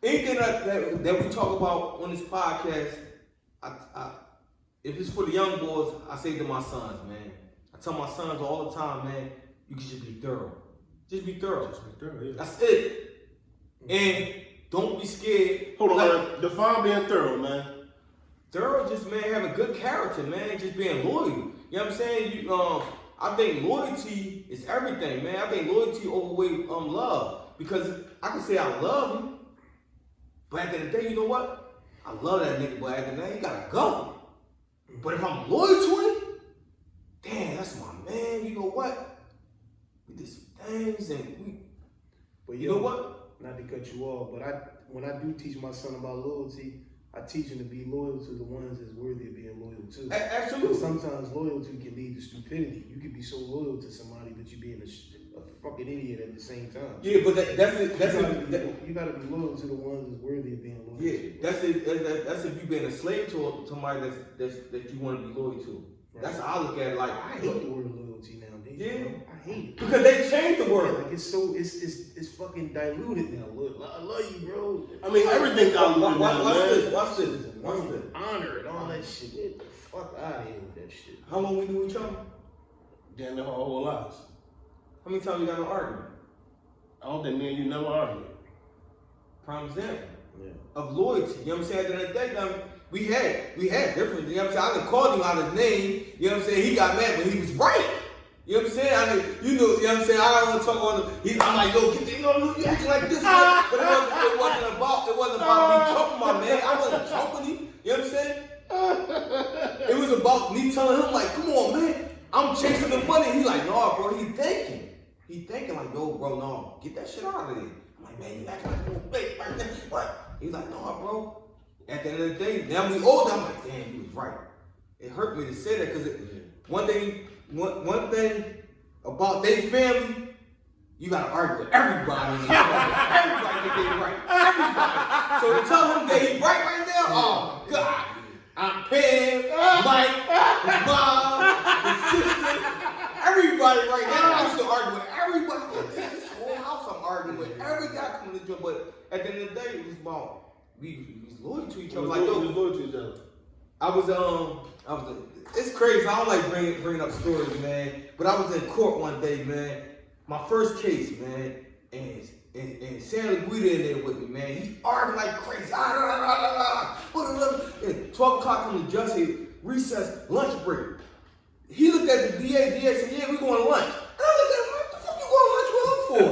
anything that we talk about on this podcast, if it's for the young boys, I say to my sons, man. I tell my sons all the time, man, you can just be thorough. Just be thorough. Yeah. That's it. And don't be scared. Hold on, define being thorough, man. Thorough just, man, having good character, man, just being loyal. You know what I'm saying? I think loyalty is everything, man. I think loyalty overweight love. Because I can say I love him, but at the end of the day, you know what? I love that nigga, but at the end of the day, he gotta go. But if I'm loyal to him, damn, that's my man. You know what? We did some things and but you know what? Not to cut you off, but when I do teach my son about loyalty, I teach him to be loyal to the ones that's worthy of being loyal to. Absolutely. Sometimes loyalty can lead to stupidity. You can be so loyal to somebody, but you be in a fucking idiot at the same time. Yeah, but that's it. That's you gotta, it. you gotta be loyal to the ones that's worthy of being loyal. Yeah, to. that's it. That's if you been a slave to somebody that you want to be loyal to. Right. That's how I look at it. Like I hate the word loyalty nowadays. Yeah. Bro. I hate it. because they changed the word. Like it's so it's fucking diluted now. Look, I love you, bro. I mean, everything got Watch now, man. this. Watch this. Honor and all that shit. Get the fuck out of here with that shit. How long we knew each other? Damn near our whole lives. How many times we got in an argument? I don't think me and you never argued. Prime example Yeah. of loyalty. You know what I'm saying? At the end of the day, now, we had different. You know what I'm saying? I done called him out his name. You know what I'm saying? He got mad, but he was right. You know what I'm saying? I mean, you know what I'm saying? I don't want to talk on him. I'm like, yo, you acting like this, man. But it wasn't about me choking my man. I wasn't choking him. You know what I'm saying? It was about me telling him, like, come on, man. I'm chasing the money. He like, no, bro. He thinking like, yo, bro, no, get that shit out of there. I'm like, man, you acting like a little bitch right now. What? He's like, no, bro. At the end of the day, now we older. I'm like, damn, he was right. It hurt me to say that because one thing about their family, you gotta argue with everybody. Everybody think they right. Everybody. So to tell him that he's right now, oh God. I'm Pam, Mike, his mom, his sister, everybody right now. I used to argue with everybody. This whole house I'm arguing with every guy coming to join. But at the end of the day, it was about we was loyal to each other. Like yo, we was loyal to each other. I was it's crazy. I don't like bringing up stories, man. But I was in court one day, man. My first case, man, and Santa Guida in there with me, man. He arguing like crazy. 12 o'clock on the judge said, recess, lunch break. He looked at the DA said, yeah, we going to lunch. And I looked at him, what the fuck you going to lunch with him for?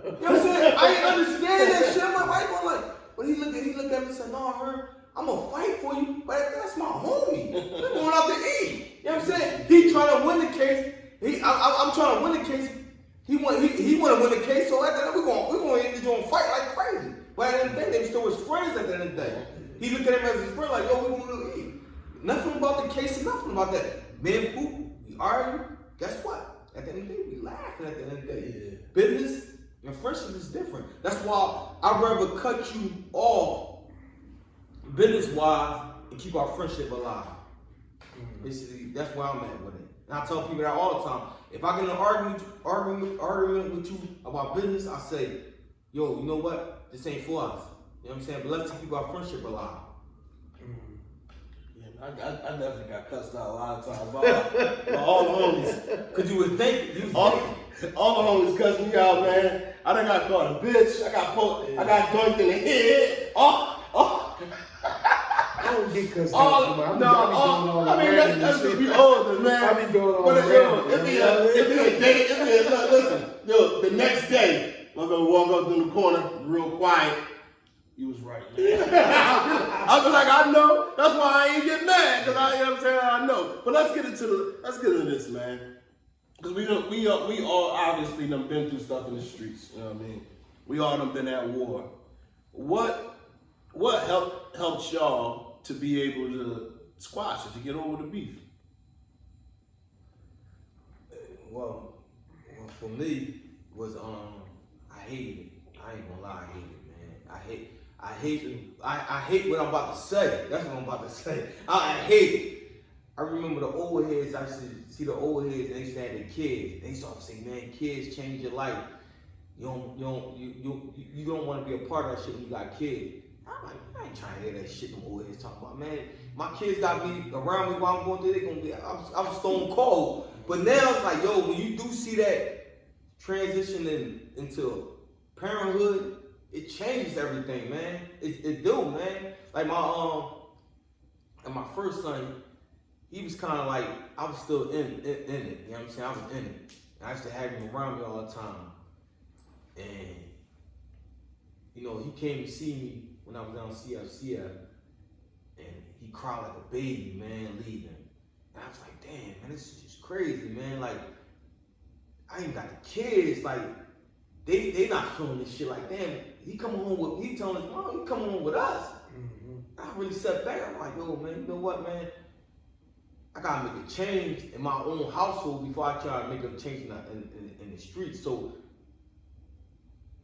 You know what I'm saying? I didn't understand that shit. I'm like, why you going to lunch? But he looked at me and said, no, I heard, I'm going to fight for you, but that's my homie. We're going out to eat. You know what I'm saying? He trying to win the case. I'm trying to win the case. He want to win the case, so at the end we're going to fight like crazy. But at the end of the day, they still was friends at the end of the day. He looked at him as his friend, like, yo, we going to eat. Nothing about the case, nothing about that. Man, boo, we argue. Guess what? At the end of the day, we laughing at the end of the day. Yeah. Business and friendship is different. That's why I'd rather cut you off business-wise and keep our friendship alive. Basically, that's where I'm at with it. And I tell people that all the time. If I get in an argument with you about business, I say, yo, you know what? This ain't for us. You know what I'm saying? But let's keep our friendship alive. Yeah, I definitely got cussed out a lot of times by all the homies. Cause you would think, All the homies cussed me out, man. I done got called a bitch. I got dunked in the head. I don't get cussed out too much. That's just be older, man. I be doing all But the it be a day. Listen, yo, the next day, I'm gonna walk up in the corner, real quiet. You was right, man. I was like, I know. That's why I ain't get mad, cause you know what I'm saying, I know. But let's get into this, man. Cause we all obviously done been through stuff in the streets. You know what I mean? We all done been at war. What helped y'all to be able to squash it, to get over the beef? well, for me was I hated it. I ain't gonna lie, I hated it, man. I hate what I'm about to say. That's what I'm about to say. I hate it. I remember the old heads. I used to see the old heads. And they used to have the kids. They used to say, "Man, kids change your life. You don't want to be a part of that shit when you got kids." I'm like, I ain't trying to hear that shit them old heads talking about. Man, my kids got me around me while I'm going through. They gonna be. I'm stone cold. But now it's like, yo, when you do see that transition into parenthood, it changes everything, man. It do, man. Like my first son, he was kind of like, I was still in it. You know what I'm saying? I was in it. And I used to have him around me all the time. And, you know, he came to see me when I was down CFCF. And he cried like a baby, man, leaving. And I was like, damn, man, this is just crazy, man. Like, I ain't got the kids. Like, they not feeling this shit. Like, damn, he telling his mom, he coming home with us. I really sat back. I'm like, yo, man, you know what, man? I gotta make a change in my own household before I try to make a change in the the streets. So,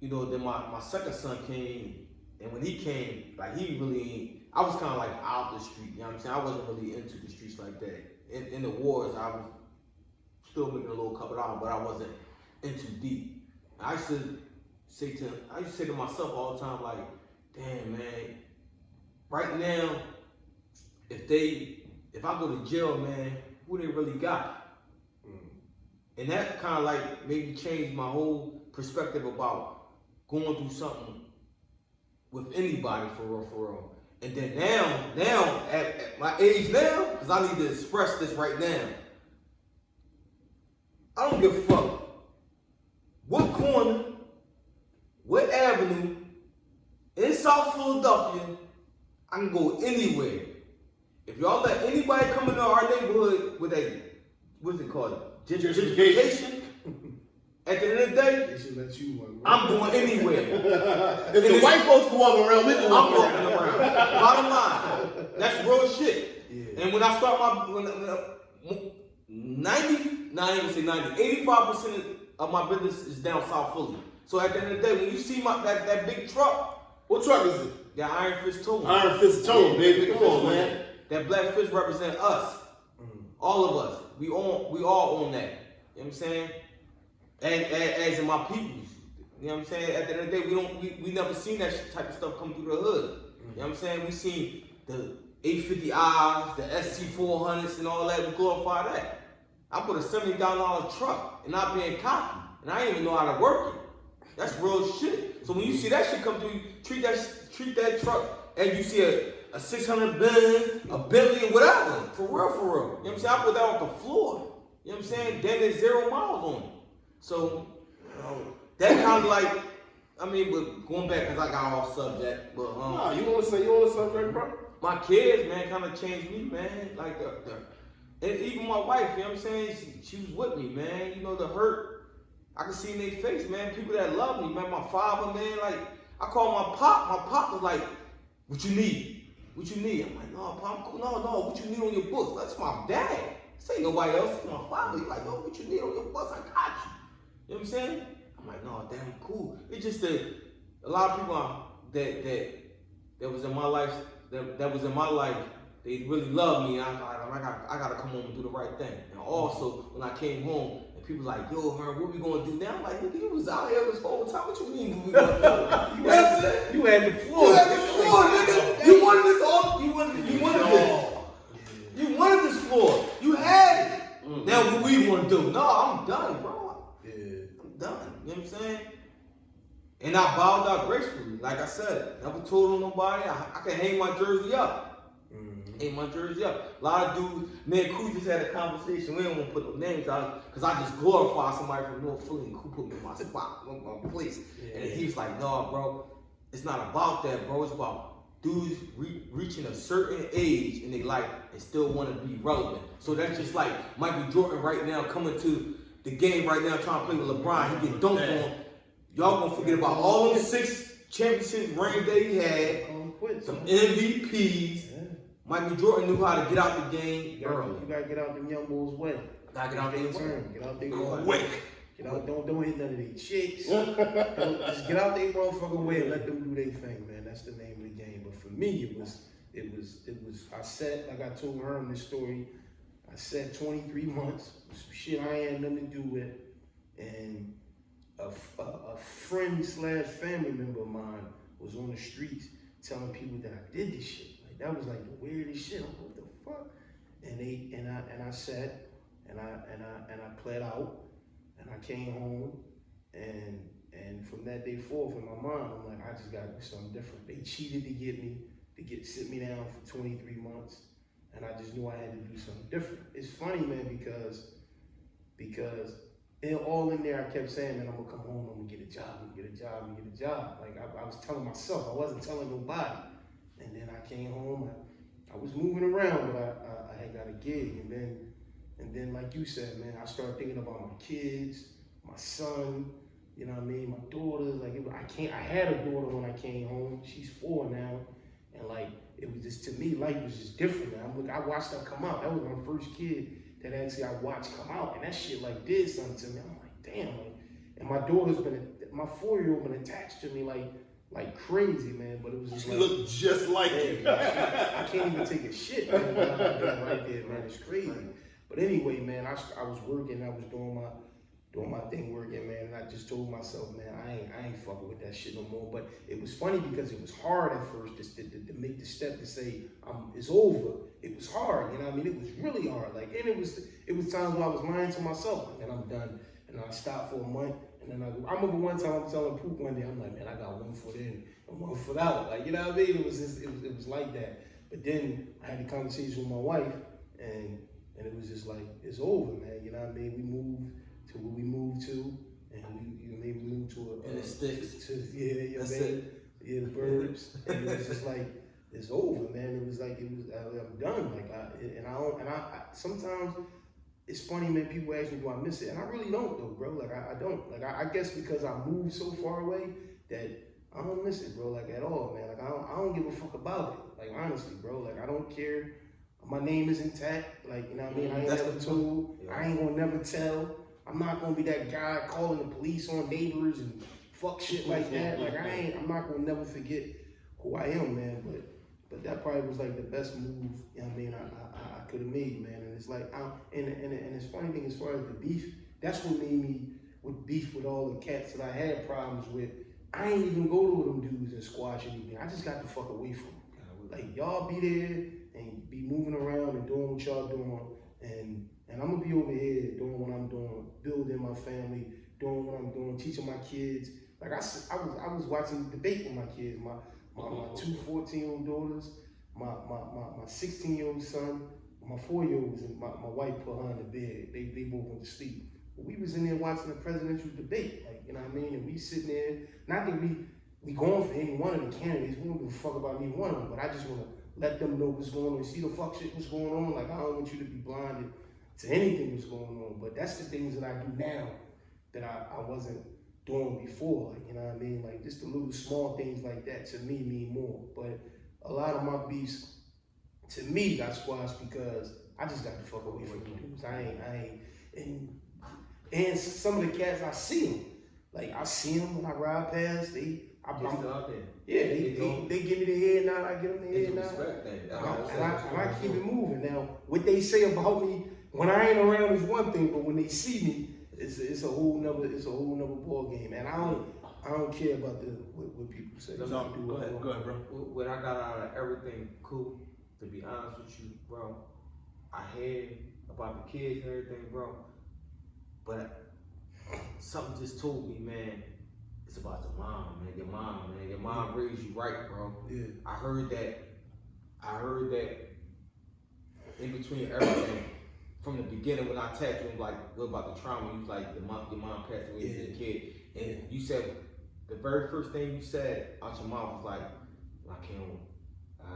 you know, then my second son came, and when he came, like he really, I was kind of like out the street. You know what I'm saying? I wasn't really into the streets like that. In the wars, I was still making a little couple dollars, but I wasn't in too deep. I used to say to myself all the time, like, damn man, right now, if I go to jail, man, who they really got? And that kind of like made me change my whole perspective about going through something with anybody for real. And then now at my age now, because I need to express this right now, I don't give a fuck what corner, what avenue in South Philadelphia, I can go anywhere. If y'all let anybody come into our neighborhood with a, what's it called? Gentrification. At the end of the day, They should let you one. I'm going anywhere. If the white folks can walk around, we can I'm walk walking around. around. Bottom line, that's real shit. Yeah. And when I start my 85% of my business is down South Philly. So at the end of the day, when you see that big truck, What truck is it? that Iron Fist towing. Iron Fist towing, baby. Big Come on, fish man. That black fish represent us. All of us. We all own that. You know what I'm saying? As in my peoples. You know what I'm saying? At the end of the day, we never seen that type of stuff come through the hood. You know what I'm saying? We seen the 850Is, the ST400s and all that. We glorify that. I put a $70,000 truck and not being cocky. And I didn't even know how to work it. That's real shit. So when you see that shit come through, treat that truck and you see a 600 Benz, a Bentley, whatever. For real. You know what I'm saying? I put that off the floor. You know what I'm saying? Then there's 0 miles on it. So, that kind of like, I mean, but going back, because I got off subject, but Nah, you want to say you on the subject, bro? my kids, man, kind of changed me, man. Like, and even my wife, you know what I'm saying? She was with me, man. You know, the hurt, I can see in their face, man. People that love me, man. My father, man, like, I call my pop. My pop was like, what you need? What you need? I'm like, no, pop, I'm cool. No, what you need on your books? That's my dad. This ain't nobody else. It's my father. He's like, no, what you need on your books? I got you. You know what I'm saying? I'm like, no, damn, cool. It's just that a lot of people that was in my life, that was in my life, they really love me. I gotta come home and do the right thing. And also, when I came home, and people like, yo, Herm, what we gonna do now? I'm like, nigga, you was out here this whole time. What you mean? What we gonna do? You know what I'm saying? You had the floor. You had the floor, nigga. You wanted this all. You wanted this. You wanted this floor. You had it. Now what we want to do? No, I'm done, bro. Yeah. I'm done. You know what I'm saying? And I bowed out gracefully. Like I said, never told on nobody. I can hang my jersey up. Hang my jersey up. A lot of dudes, me and Koo just had a conversation. We don't want to put no names out because I just glorify somebody from North Philly and Koo put me in my spot, my place. Yeah. And he was like, no, bro, it's not about that, bro. It's about dudes reaching a certain age in their life and still want to be relevant. So that's just like Michael Jordan right now coming to the game right now trying to play with LeBron. He get dunked on. Y'all gonna forget about all those 6 championship rings that he had, some MVPs. Yeah. Michael Jordan knew how to get out the game early. You gotta get out them young boys' way. Gotta get out their turn. Get out their way. Get out. Don't hit none of these chicks. Just get out their motherfucking way and let them do their thing, man. That's the name of the game. But for me, it was. I sat, like I told Herm this story. I sat 23 months. Shit I ain't had nothing to do with, and a friend / family member of mine was on the streets telling people that I did this shit. Like that was like the weirdest shit. I'm like, what the fuck? And I sat and I played out and I came home and from that day forth with my mom, I'm like, I just gotta do something different. They cheated to get me, to sit me down for 23 months, and I just knew I had to do something different. It's funny, man, because all in there, I kept saying, man, I'm gonna come home, I'm gonna get a job. Like I was telling myself, I wasn't telling nobody. And then I came home, I was moving around, but I had got a gig, and then like you said, man, I started thinking about my kids, my son, you know what I mean, my daughters. Like I had a daughter when I came home. She's 4 now, and like it was just, to me, life was just different. Man. I watched her come out. That was my first kid that actually I watched come out, and that shit like did something to me. I'm like, damn, like And my daughter's my 4-year-old been attached to me like crazy, man. But it was just She like, look just like you. I can't even take a shit, man. Right there, man. It's crazy. But anyway, man, I was working. I was doing my thing working, man. And I just told myself, man, I ain't fucking with that shit no more. But it was funny because it was hard at first to make the step to say it's over. It was hard, you know what I mean? It was really hard. Like, and it was times where I was lying to myself, and I'm done. And I stopped for a month, and then I remember one time I'm telling Poop one day, I'm like, man, I got 1 foot in and 1 foot out. Like, you know what I mean? It was like that. But then I had the conversation with my wife, and it was just like, it's over, man. You know what I mean? We moved to where we moved to, and we moved to And it sticks. Yeah, That's man. it. Yeah, the burbs. And it was just like, it's over, man. It was like, I'm done. Like, I sometimes it's funny, man. People ask me, do I miss it? And I really don't, though, bro. Like, I don't. Like, I guess because I moved so far away that I don't miss it, bro. Like, at all, man. Like, I don't give a fuck about it. Like, honestly, bro. Like, I don't care. My name is intact. Like, you know what I mean? I ain't That's never the told. yeah. I ain't gonna never tell. I'm not gonna be that guy calling the police on neighbors and fuck shit like that. Like, I'm not gonna never forget who I am, man. But that probably was like the best move, you know what I mean, I could have made, man. And it's like, and it's funny thing as far as the beef, that's what made me with beef with all the cats that I had problems with. I ain't even go to them dudes and squash anything. I just got the fuck away from them. Like, y'all be there and be moving around and doing what y'all doing, and I'm gonna be over here doing what I'm doing, building my family, doing what I'm doing, teaching my kids. Like, I was watching the debate with my kids, my 2 14-year-old daughters, my 16-year-old son, my 4-year-olds, and my wife put her in the bed. They both went to sleep. But we was in there watching the presidential debate, like, you know what I mean? And we sitting there, not that we going for any one of the candidates, we don't give a fuck about neither one of them, but I just wanna let them know what's going on, see the fuck shit what's going on. Like, I don't want you to be blinded to anything that's going on. But that's the things that I do now that I wasn't doing before. Like, you know what I mean? Like, just the little small things like that to me mean more. But a lot of my beefs to me got squashed because I just got the fuck away from them dudes. I ain't and some of the cats, I see them. Like, I see them when I ride past. I'm still out there. Yeah, they give me the head nod, I give them the It's head a nod. respect thing. And I keep it moving. Now, what they say about me when I ain't around is one thing, but when they see me, it's a whole nother ball game. And I don't care about what people say. Go ahead, bro. What I got out of everything, cool, to be honest with you, bro, I heard about the kids and everything, bro, but something just told me, man, it's about the mom, man. Your mom raised you right, bro. Yeah. I heard that in between everything, from the beginning when I texted him, like, about the trauma, you was like, your mom passed away as a kid. And you said, the very first thing you said out your mouth was like, I can't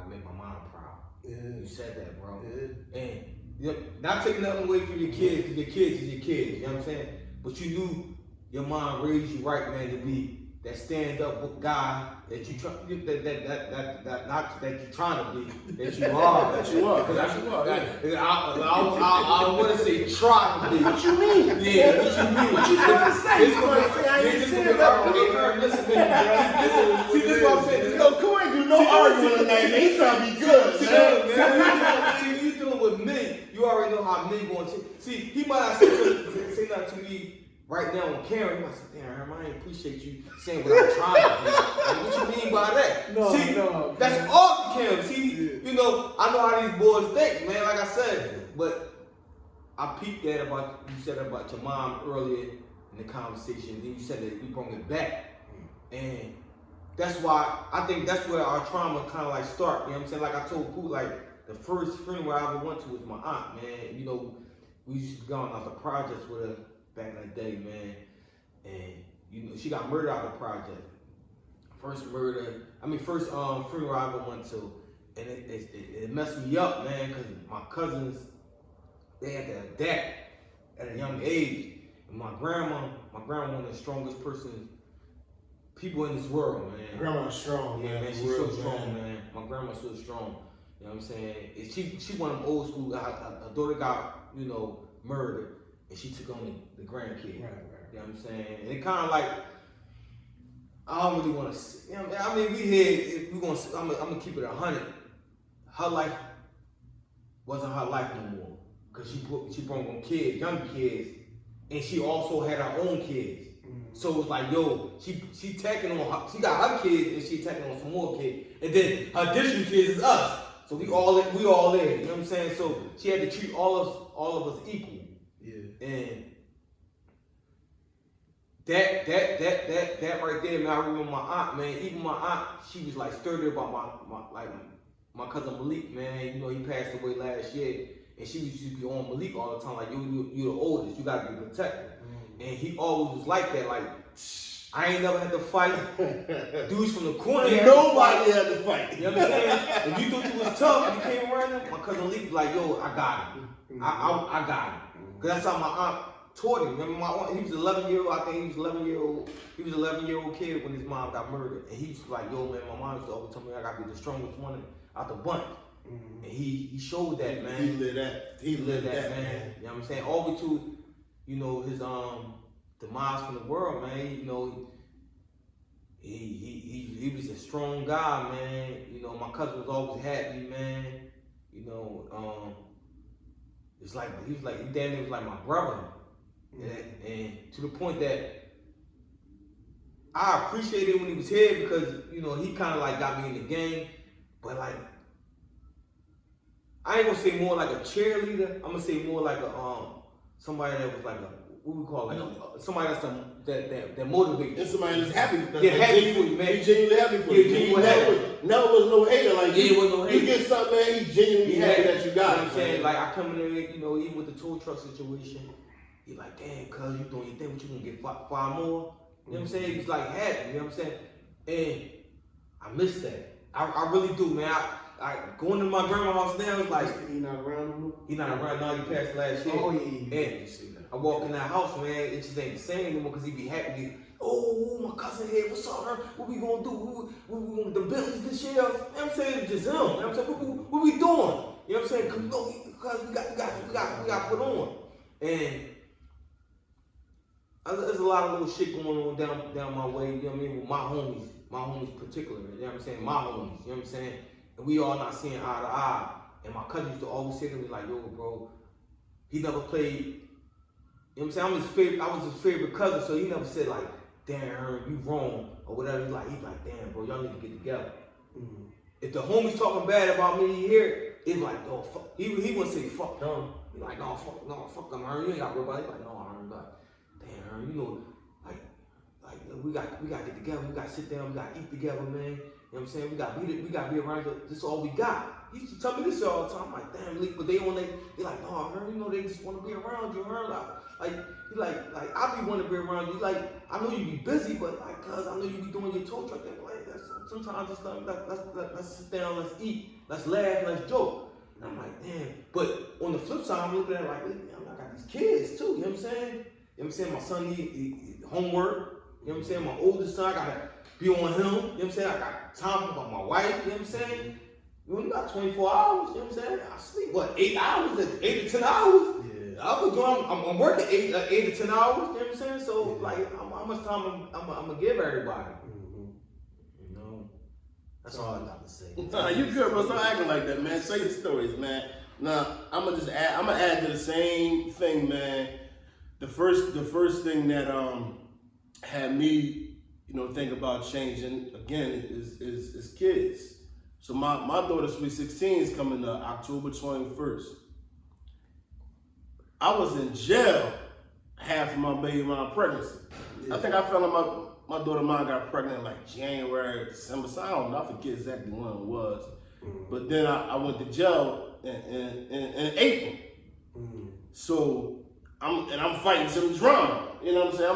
make my mom proud. Yeah. You said that, bro. Yeah. And you know, not taking nothing away from your kids, because your kids is your kids, you know what I'm saying? But you knew your mom raised you right, man, to be that stand-up guy that you try, not that you're trying to be, that you are. That you are. That you are. Yeah. I want to say try to be. What you mean? Yeah, what you mean? What you trying to say? This I ain't this saying that. listen, see, this is what I'm saying. Yo, come ain't do no arguing tonight, man. He trying to be good, man. See, when you dealing with me, you already know how me going to. See, he might not say nothing to me right now on camera. He might say, damn, Herman, I appreciate you saying what I'm trying to do. Like, what you mean by that? No, that's man. off the camera. See, you know, I know how these boys think, man, like I said. But I peeped that about, you said about your mom earlier in the conversation. Then you said that you brought it back. And that's why, I think that's where our trauma kind of like start. You know what I'm saying? Like I told Pooh, like, the first funeral I ever went to was my aunt, man. You know, we used to go out the projects with her back in the day, man. And, you know, she got murdered out of the project. First funeral I ever went to. And it messed me up, man, because my cousins, they had to adapt at a young age. And my grandma one of the strongest people in this world, man. Grandma's strong, Yeah, man. man, she's so strong, man. My grandma's so strong. You know what I'm saying? And she one of them old school guys. Her daughter got, you know, murdered, and she took on the grandkid. Right. You know what I'm saying? And it kind of like, I don't really want to, you know, I mean, we here, I'm gonna keep it 100. Her life wasn't her life no more. Cause she brought on kids, young kids, and she also had her own kids. So it was like, yo, she tacking on her, she got her kids and she tacking on some more kids. And then her additional kids is us. So we all there, you know what I'm saying? So she had to treat all of us equal. Yeah. And that right there, man, I remember my aunt, man, even my aunt, she was like sturdy about my cousin Malik, man. You know, he passed away last year. And she used to be on Malik all the time, like, you the oldest, you gotta be protected. And he always was like that, like, I ain't never had to fight. Dudes from the corner Nobody had to fight. You know what I'm saying? If you thought you was tough, you came around him, my cousin Malik was like, yo, I got him. I got him. Cause that's how my aunt taught him. Remember my aunt, he was 11-year-old, I think he was 11-year-old. He was 11-year-old kid when his mom got murdered. And he was like, yo, man, my mom used to always tell me I gotta be the strongest one out the bunch. And he showed that, man. He lived that. He lived that, man. You know what I'm saying? All the way to, you know, his demise from the world, man. You know, he was a strong guy, man. You know, my cousin was always happy, man. You know, it's like he damn near was like my brother. And to the point that I appreciated when he was here because, you know, he kind of like got me in the game, but like, I ain't gonna say more like a cheerleader. I'm gonna say more like a somebody that was like a what we call like somebody that motivates. And somebody that's happy. Happy for you, man. He genuinely happy for you. He never was no hater. Like he was no hater. You get something, man. He genuinely happy that you got it. You know what I'm saying? Like I come in there, you know, even with the tow truck situation, he like, damn, cuz you doing your thing, what you gonna get five more? You know what I'm saying? He's like happy. You know what I'm saying? And I miss that. I really do, man. I going to my grandma's house now, it's like he not around no more? He not around now, he passed last year. Oh yeah. And I walk in that house, man, it just ain't the same anymore because he be happy. Oh, my cousin here, what's up, her? What we gonna do? What we gonna do? The Bentleys this year? You know what I'm saying? It's just him. You know what I'm saying? What we doing? You know what I'm saying? Because we got put on. And there's a lot of little shit going on down my way, you know what I mean? With my homies particularly, you know what I'm saying? My homies, you know what I'm saying? And we all not seeing eye to eye. And my cousin used to always say to me like, yo, bro, he never played, you know what I'm saying? I was his favorite cousin, so he never said like, damn, you wrong, or whatever. He's like, damn, bro, y'all need to get together. Mm-hmm. If the homies talking bad about me here, it's like, oh, fuck. He wouldn't say fuck them. He's like, no, fuck them, Ern. You ain't got to worry about it. He's like, no, Ern. Like, damn, Ern, you know, like we got to get together. We got to sit down. We got to eat together, man. You know what I'm saying? We got to be around. This is all we got. He used to tell me this all the time. I'm like, damn, Leak, but they like, no, Ern, you know, they just want to be around you, Ern. Like I be wanting to be around you. Like, I know you be busy, but like, cuz I know you be doing your tow truck thing. Like, sometimes it's like, let's sit down, let's eat, let's laugh, let's joke. And I'm like, damn. But on the flip side, I'm looking at it like, I got these kids too. You know what I'm saying? You know what I'm saying? My son need homework. You know what I'm saying? My oldest son, I gotta be on him. You know what I'm saying? I got time for my wife. You know what I'm saying? You got 24 hours. You know what I'm saying? I sleep 8 hours, 8 to 10 hours. I'm working 8 to 10 hours, you know what I'm saying? So, like, how much time I'm gonna give everybody? Mm-hmm. You know? That's all I got to say. Nah, you good, bro. Stop acting like that, man. Say your stories, man. Now, I'm gonna add to the same thing, man. The first thing that had me, you know, think about changing, again, is kids. So my daughter's Sweet 16 is coming up October 21st. I was in jail half of my baby mom pregnancy. Yeah. I think I fell in my daughter mom got pregnant in like January, December. So I don't know. I forget exactly when it was. Mm-hmm. But then I went to jail in April. Mm-hmm. So I'm fighting some drama. You know what I'm saying?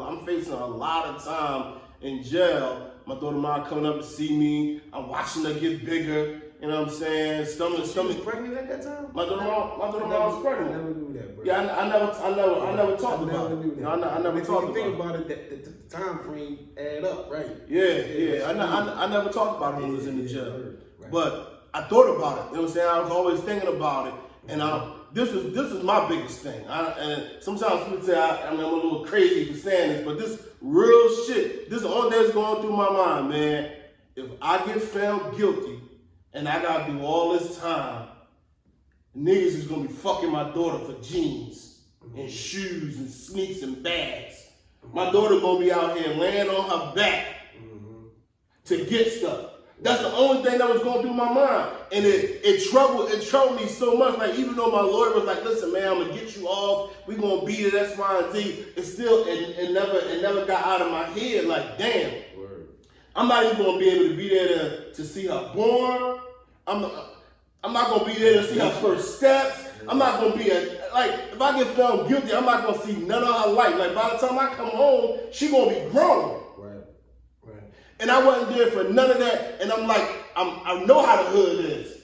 I'm facing a lot of time in jail. My daughter mom coming up to see me. I'm watching her get bigger. You know what I'm saying? She was pregnant at that time? My daughter mom was pregnant. I never knew that, bro. Yeah, I never talked about it. I never talked about it. Think about it, the time frame add up, right? Yeah. I never talked about it when I was in the jail. Right. But I thought about it. You know what I'm saying? I was always thinking about it. And this is my biggest thing. And sometimes people say I'm a little crazy for saying this, but this real shit. This is the only thing that's going through my mind, man. If I get found guilty and I gotta do all this time, niggas is gonna be fucking my daughter for jeans and shoes and sneaks and bags. My daughter gonna be out here laying on her back to get stuff. That's the only thing that was going through my mind. And it troubled me so much. Like, even though my lawyer was like, listen, man, I'm gonna get you off, we gonna beat it, X, Y, and Z. It never got out of my head. Like, damn. Word. I'm not even gonna be able to be there to see her born. I'm not gonna be there to see her first steps. I'm not gonna be if I get found guilty, I'm not gonna see none of her life. Like, by the time I come home, she gonna be grown. And I wasn't there for none of that. And I'm like, I know how the hood is.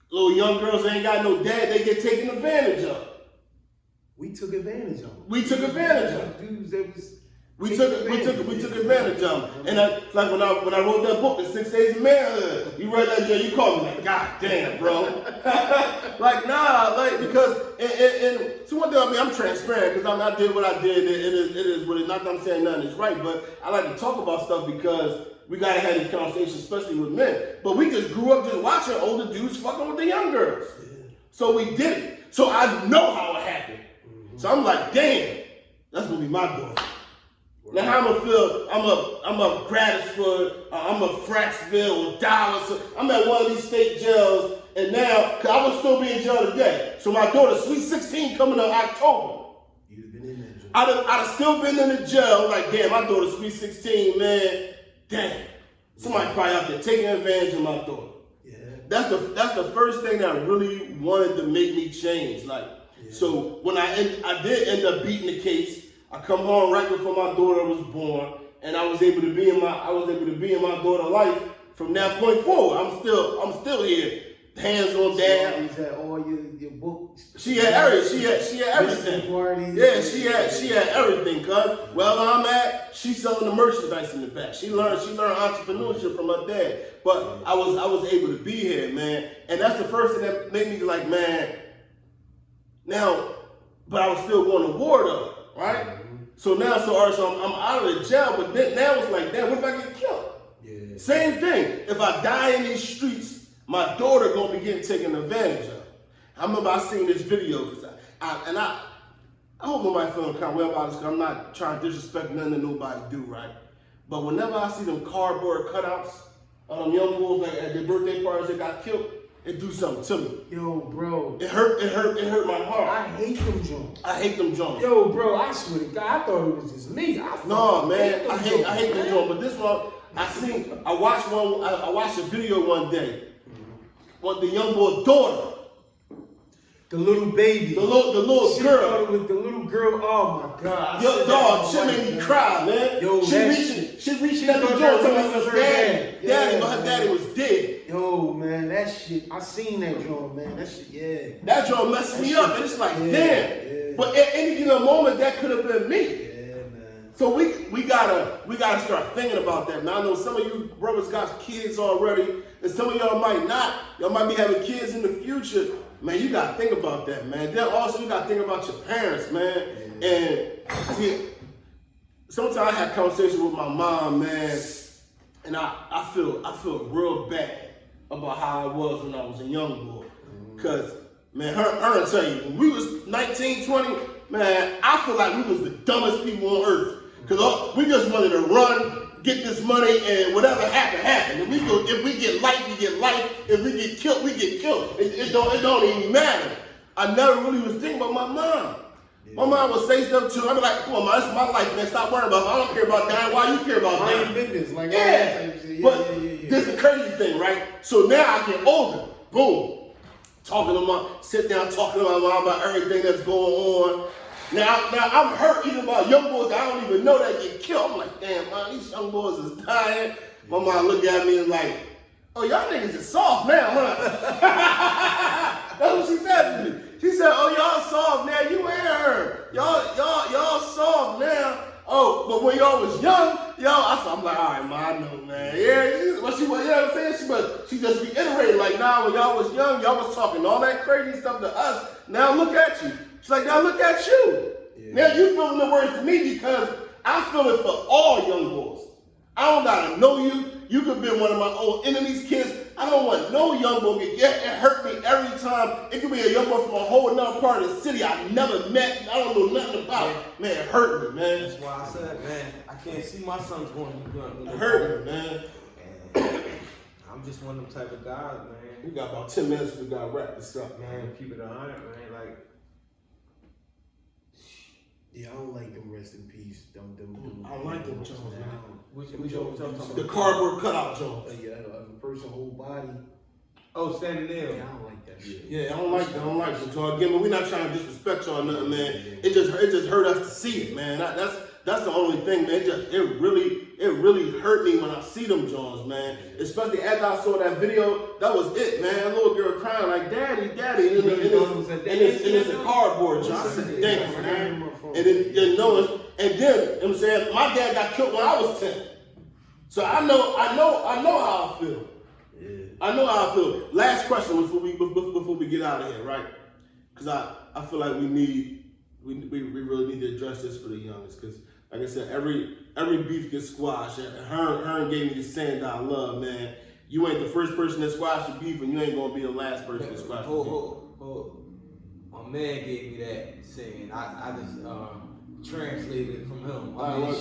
Little young girls ain't got no dad, they get taken advantage of. We took advantage of them. We took advantage of them. Dudes that was We took advantage of them. And like when I wrote that book, The 6 Days of Manhood, you read that, you called me like, God damn, bro. Like, nah, like, because, and so one thing, I mean, I'm transparent, because I did what I did, it is what it is. Not that I'm saying nothing is right, but I like to talk about stuff because we gotta have these conversations, especially with men. But we just grew up just watching older dudes fucking with the young girls. Yeah. So we did it. So I know how it happened. Mm-hmm. So I'm like, damn, that's gonna be my daughter. Now how I'm gonna feel, I'm a Gratisford, I'm a Fraxville or Dallas, I'm at one of these state jails, and now, cause I would still be in jail today. So my daughter, Sweet 16 coming in October. You'd have been in that jail. I'd have still been in the jail, like damn, my daughter, Sweet 16, man, damn. Somebody probably out there taking advantage of my daughter. Yeah. That's the first thing that really wanted to make me change. Like, so when I did end up beating the case, I come home right before my daughter was born, and I was able to be in my daughter's life from that point forward. I'm still here, hands on dad. She had all your books. She had everything. She had everything. Parties, yeah, she had everything. Cause wherever I'm at, she's selling the merchandise in the back. She learned entrepreneurship from her dad. But I was able to be here, man, and that's the first thing that made me like, man. Now, but I was still going to war though, right? So now, so I'm out of the jail, but then now it's like, damn, what if I get killed? Yeah. Same thing. If I die in these streets, my daughter gonna be getting taken advantage of. I remember I seen this video, cause I hope nobody feeling kind of well about this, because I'm not trying to disrespect nothing that nobody do, right? But whenever I see them cardboard cutouts of them young boys like at their birthday parties that got killed, it do something to me. Yo, bro. It hurt my heart. I hate them joints. I hate them joints. Yo, bro, I swear to God, I thought it was just me. No, man, I hate them joints. But this one, I watched a video one day. What the young boy's daughter. The little baby. The little girl. It was the little girl. Oh my God. Yo, dog, she made me cry, man. Yo, she reached out the door telling us her daddy, but her daddy was dead. Yo, man, that shit, I seen that joint, man. That shit, yeah. That joint messed me up, and it's like, damn. Yeah. But at any given moment, that could have been me. Yeah, man. So we gotta start thinking about that, man. I know some of you brothers got kids already, and some of y'all might not. Y'all might be having kids in the future. Man, you gotta think about that, man. Then also you gotta think about your parents, man. Yeah. And see, sometimes I had conversations with my mom, man, and I feel real bad about how I was when I was a young boy. Cause man, her tell you, when we was 19, 20, man, I feel like we was the dumbest people on earth. Cause we just wanted to run, get this money, and whatever happened. If we get life, we get life. If we get killed, we get killed. It don't even matter. I never really was thinking about my mom. Yeah. My mom would say stuff too. I'd be like, come on, man, this is my life, man. Stop worrying about it. I don't care about dying. Why you care about dying? Mind your business, like yeah. All that type of shit. Yeah. This is the crazy thing, right? So now I get older. Boom. Sit down talking to my mom about everything that's going on. Now I'm hurt even about young boys that I don't even know that get killed. I'm like, damn, man, these young boys is dying. My mom looked at me and like, oh, y'all niggas is soft now, huh? That's what she said to me. She said, oh, y'all soft now. You ain't her. Y'all soft now. Oh, but when y'all was young, I'm like, all right, man, I know, man. Yeah, she, you know what I'm saying? She just reiterated, like, nah, now when y'all was young, y'all was talking all that crazy stuff to us. Now look at you. She's like, now look at you. Yeah. Now you feeling the words to me because I feel it for all young boys. I don't gotta know you. You could be one of my own enemies' kids. I don't want no young boy to get it hurt me every time. It could be a young boy from a whole another part of the city I never met. I don't know nothing about. Man, it hurt me, man. That's why I said, man, I can't see my sons going to be doing It hurt me, man. And I'm just one of them type of guys, man. We got about 10 minutes. We gotta wrap this up, man. Man, keep it 100, man. Like, Yeah, I don't like them rest in peace. Them I like them Jones, man. which y'all talking The about? cardboard cutout Jones. Yeah, a person whole body. Oh, standing Yeah, there. I don't like that shit. Yeah, I don't like them, y'all. Again, but we're not trying to disrespect y'all or nothing, man. It just hurt us to see it, man. That's the only thing, man. It really hurt me when I see them Jones, man. Especially after I saw that video, that was it, man. That little girl crying like, daddy, and it's a cardboard, John. I said, damn, man. And then knowing, and then, you know what I'm saying, my dad got killed when I was 10. So I know how I feel. Yeah. I know how I feel. Last question before we get out of here, right? Because I feel like we really need to address this for the youngest. Because like I said, every beef gets squashed. Hearn gave me the saying that I love, man. You ain't the first person that squashed your beef, and you ain't gonna be the last person that squashed your beef. Hold. My man gave me that saying. I just translated it from him. Uncle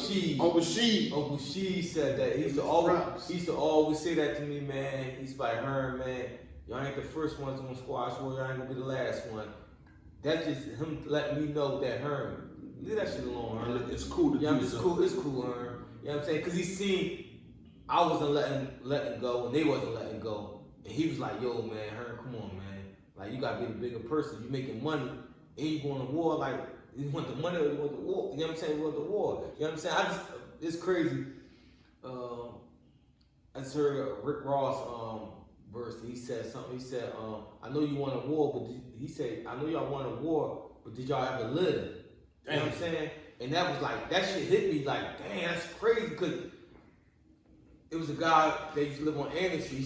She said that. He used to always say that to me, man. He's like, Hearn, man, y'all ain't the first ones gonna squash war, y'all ain't gonna be the last one. That's just him letting me know that Hearn, leave that shit alone, Hearn. It's cool to do it's cool, Hearn. You know what I'm saying? Because he seen I wasn't letting go and they wasn't letting go. And he was like, yo, man, Hearn, come on, man. Like, you gotta be the bigger person. You making money and you going to war. Like, you want the money or you want the war? You know what I'm saying? You want the war. You know what I'm saying? It's crazy. I just heard Rick Ross verse. He said something. He said, I know you want a war, but he said, I know y'all want a war, but did y'all ever live? You know what I'm saying? And that was like, that shit hit me like, damn, that's crazy. Because it was a guy that used to live on Anderson Street.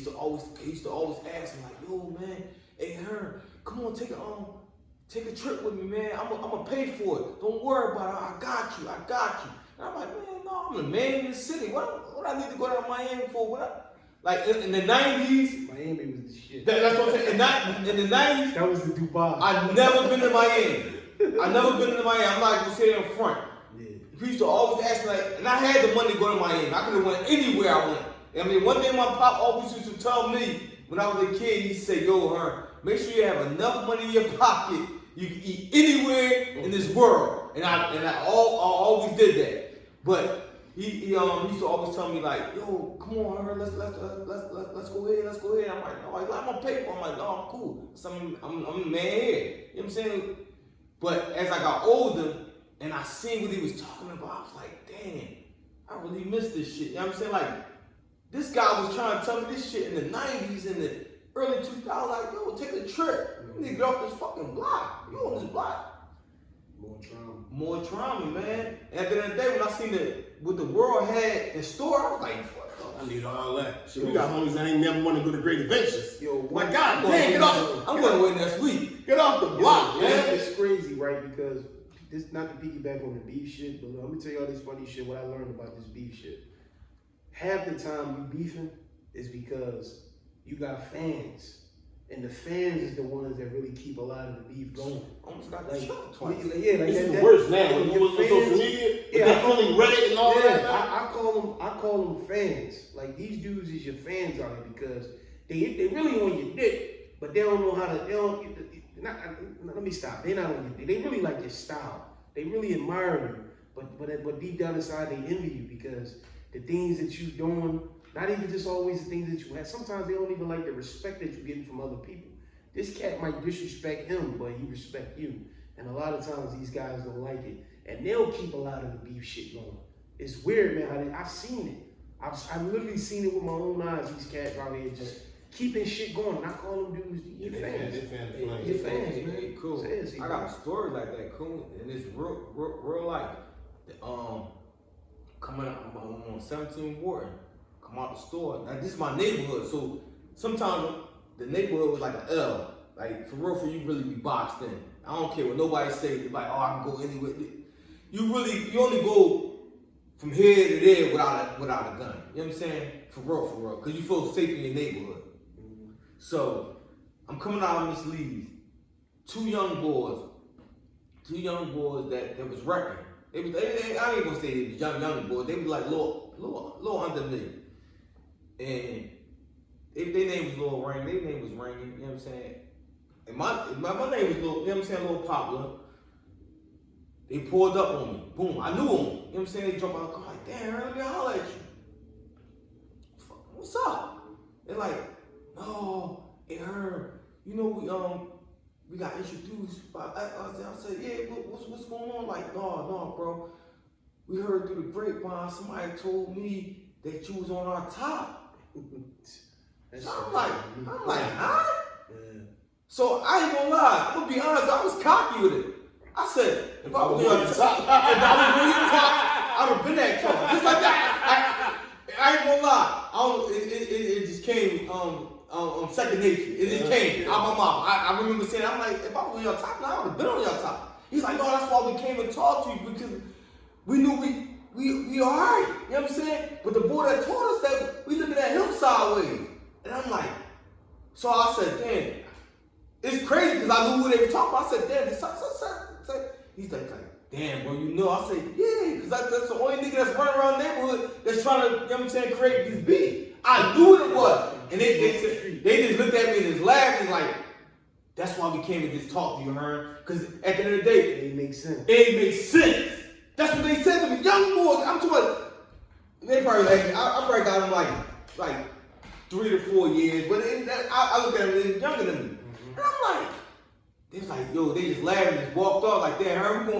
He used to always ask me like, yo, man, hey, Hearn, come on, take a trip with me, man. I'm gonna pay for it. Don't worry about it. I got you. And I'm like, man, no, I'm the man in the city. What I need to go down to Miami for? Like in the 90s. Miami was the shit. That's what I'm saying. In the 90s. That was the Dubai. I've never been to Miami. I'm not gonna say it in front. Yeah. He used to always ask me, like, and I had the money to go to Miami. I could have went anywhere I went. I mean, one thing my pop always used to tell me when I was a kid, he used to say, yo, Hearn, make sure you have enough money in your pocket. You can eat anywhere in this world. And I always did that. But he used to always tell me like, yo, come on, Hearn, let's go ahead. I'm like, no, I'm gonna pay for it. I'm like, no, I'm cool. So I'm a man here. You know what I'm saying? But as I got older and I seen what he was talking about, I was like, damn, I really missed this shit. You know what I'm saying? Like, this guy was trying to tell me this shit in the 90s and the early 2000s. Like, yo, take a trip. You need to get off this fucking block. You on this block. More trauma, man. And at the end of the day, when I seen what the world had in store, I was like, what the I need all that. Shit, we got homies that ain't never want to go to Great Adventures. Yo, my God, damn, get off. I'm going to win next week. Get off the block, man. It's crazy, right? Because this, not to piggyback on the beef shit, but let me tell you all this funny shit, what I learned about this beef shit. Half the time you beefing is because you got fans. And the fans is the ones that really keep a lot of the beef going. Almost got Like, shot twice. yeah, like It's the worst now. your With social media, yeah, only Reddit and all that. I call them fans. Like, these dudes is your fans out here because they really on your dick, but they don't know how to. Let me stop. They're not on your dick. They really like your style. They really admire you, but deep down inside they envy you because the things that you doing. Not even just always the things that you have. Sometimes they don't even like the respect that you're getting from other people. This cat might disrespect him, but he respect you. And a lot of times these guys don't like it. And they'll keep a lot of the beef shit going. It's weird, man. I've seen it. I've literally seen it with my own eyes. These cats out here just keeping shit going. And I call them dudes, your fans. Your fans, man. Cool. Seriously, I got a story like that, cool. And it's real life. Coming out, I'm on 17 Wharton. Come out the store. Now this is my neighborhood, so sometimes the neighborhood was like an L. Like, for real, you really be boxed in. I don't care what nobody say. They're like, oh, I can go anywhere. You only go from here to there without a gun. You know what I'm saying? For real. Because you feel safe in your neighborhood. So, I'm coming out of Miss Lee's. Two young boys that was wrecking. I ain't gonna say they was young boys. They was like little under me. And their name was Lil Rain. Their name was Rain. You know what I'm saying? And my name was Lil, you know what I'm saying, Lil Popular. They pulled up on me. Boom. I knew them. You know what I'm saying? They jumped out of the car like, damn, let me holler at you. What's up? They're like, no, it hurt. You know, we got introduced by, I said, yeah, what's going on? Like, no, bro. We heard through the grapevine, somebody told me that you was on our top. So I'm like, huh? Yeah. So I ain't gonna lie, I'm gonna be honest, I was cocky with it. I said, if I was on top, I would have been that top. Just like that. I ain't gonna lie. It just came second nature. It just came out my mouth. I remember saying, I'm like, if I was on your top, now I would have been on your top. He's like, no, that's why we came and talked to you, because we knew we all right. You know what I'm saying? But the boy that told us that, we looking at him sideways. And I'm like, so I said, damn, it's crazy because I knew who they were talking about. I said, damn, this he's like, damn, bro, you know? I said, yeah, because that's the only nigga that's running around the neighborhood that's trying to, you know what I'm saying, create this beat. I knew what it was. And they just looked at me and just laughed and like, that's why we came and just talked to you, Hearn. Because at the end of the day, it makes sense. It makes sense. That's what they said to me. Young boys, I'm talking about, they probably like, I probably got them like 3 to 4 years, but I look at them, they're younger than me. And I'm like, they was like, yo, they just laughed and just walked off like, damn, Hearn, we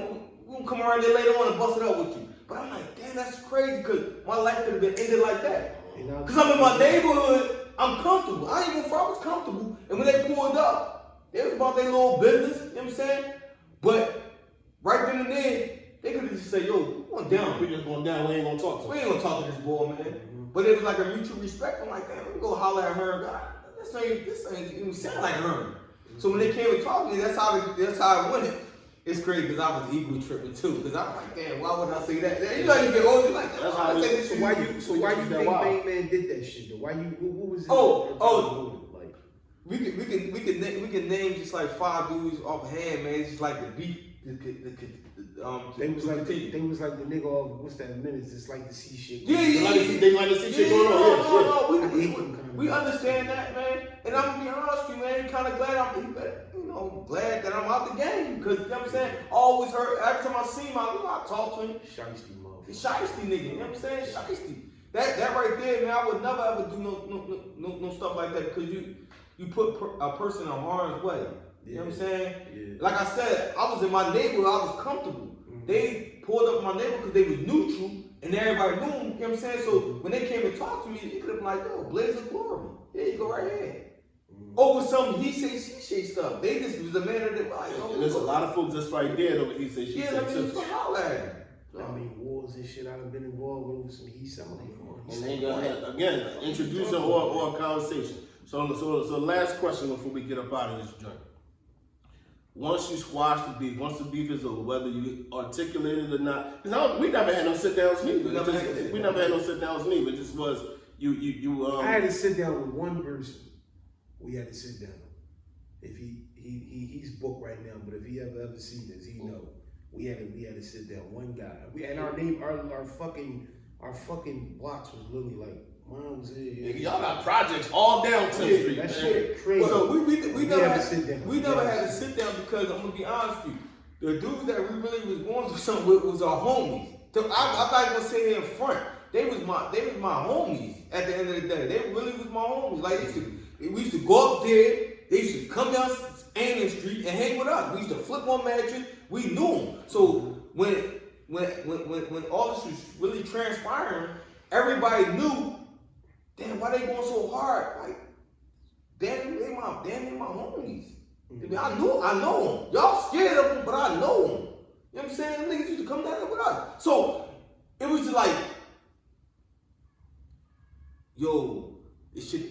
gonna come around there later on and bust it up with you. But I'm like, damn, that's crazy, because my life could have been ended like that. Because I'm in my neighborhood, I'm comfortable. I ain't even thought I was comfortable. And when they pulled up, it was about their little business, you know what I'm saying? But right then and there, they could have just said, yo, we going down. We just going down, we ain't gonna talk to him. We ain't gonna talk to this boy, man. But it was like a mutual respect. I'm like, damn, let me go holler at her. God, this ain't even sound like her. So when they came and talked to me, that's how it went. It's crazy because I was ego tripping too. Because I'm like, damn, why would I say that? You know, you get older, like, that's how I say this. So why you think Main Man did that shit though? Why what was his like? We can name just like 5 dudes off hand, man. It's just like the beef. They was like the nigga off what's that minutes? It's like to see shit. Yeah. They like to see shit going on. No. We understand that, man. And I'm gonna be honest with you, man. Kind of glad glad that I'm out the game, because you know what I'm saying. I always heard every time I see him, I talk to him. Shiesty motherfucker. Shiesty nigga, you know what I'm saying? Shiesty. That right there, man. I would never ever do no stuff like that, because you put a person in harm's way. You know what I'm saying? Yeah. Like I said, I was in my neighborhood, I was comfortable. Mm-hmm. They pulled up in my neighborhood because they was neutral and everybody knew them, you know what I'm saying? So when they came and talked to me, it could have been like, yo, blaze of glory. Here you go right here. Mm-hmm. Over some he say, she say stuff. They just was a man of them. Like, and there's a lot of folks that's right there though, he say, she say. I mean, wars and shit I've been involved with some he sounding. And they again, introducing or a conversation. So last question before we get up out of this joint. Once you squash the beef, once the beef is over, whether you articulate it or not, because we never had no sit downs neither. We never had no sit downs neither. It just was you. I had to sit down with one person. We had to sit down. If he's booked right now, but if he ever seen this, he know. We had to sit down. One guy. And our fucking blocks was literally like. Mine was here. Y'all got projects all down 10th Street. That shit crazy. So we never had to sit down. We never had to sit down because I'm gonna be honest with you. The dudes that we really was going through something with was our homies. So I'm not gonna say here in front. They was my homies at the end of the day. They really was my homies. Like we used to go up there. They used to come down Annan Street and hang with us. We used to flip on mattress. We knew them. So when all this was really transpiring, everybody knew. Damn, why they going so hard? Like, damn, they my homies. Mm-hmm. I know them. Y'all scared of them, but I know them. You know what I'm saying? Them niggas used to come down there with us. So, it was just like, yo, this shit,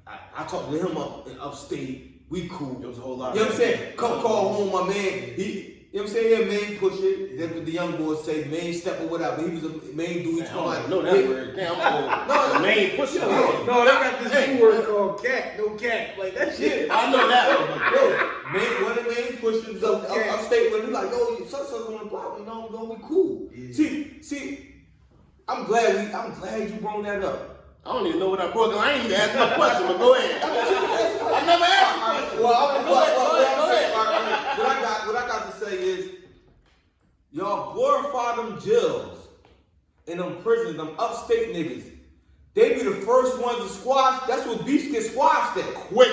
I I talked to him up in upstate. We cool. There was a whole lot. You know what I'm saying? Come call home, my man. You know what I'm saying? Yeah, main pusher. That's what the young boys say, main step or whatever. He was a main dude. He's like, no, that word. Damn, no, the main pusher. No, they got this new word called cat. No cat. Like that shit. I know that one. One of the main pushers upstate where he like, yo, such on the block, you know, we cool. Yeah. See, I'm glad you brought that up. I don't even know what I brought. I ain't even asked my question, but go ahead. I never asked a question. Go ahead. What I got to say is, y'all glorify them jails and them prisons, them upstate niggas. They be the first ones to squash. That's what beefs get squashed at. Quick.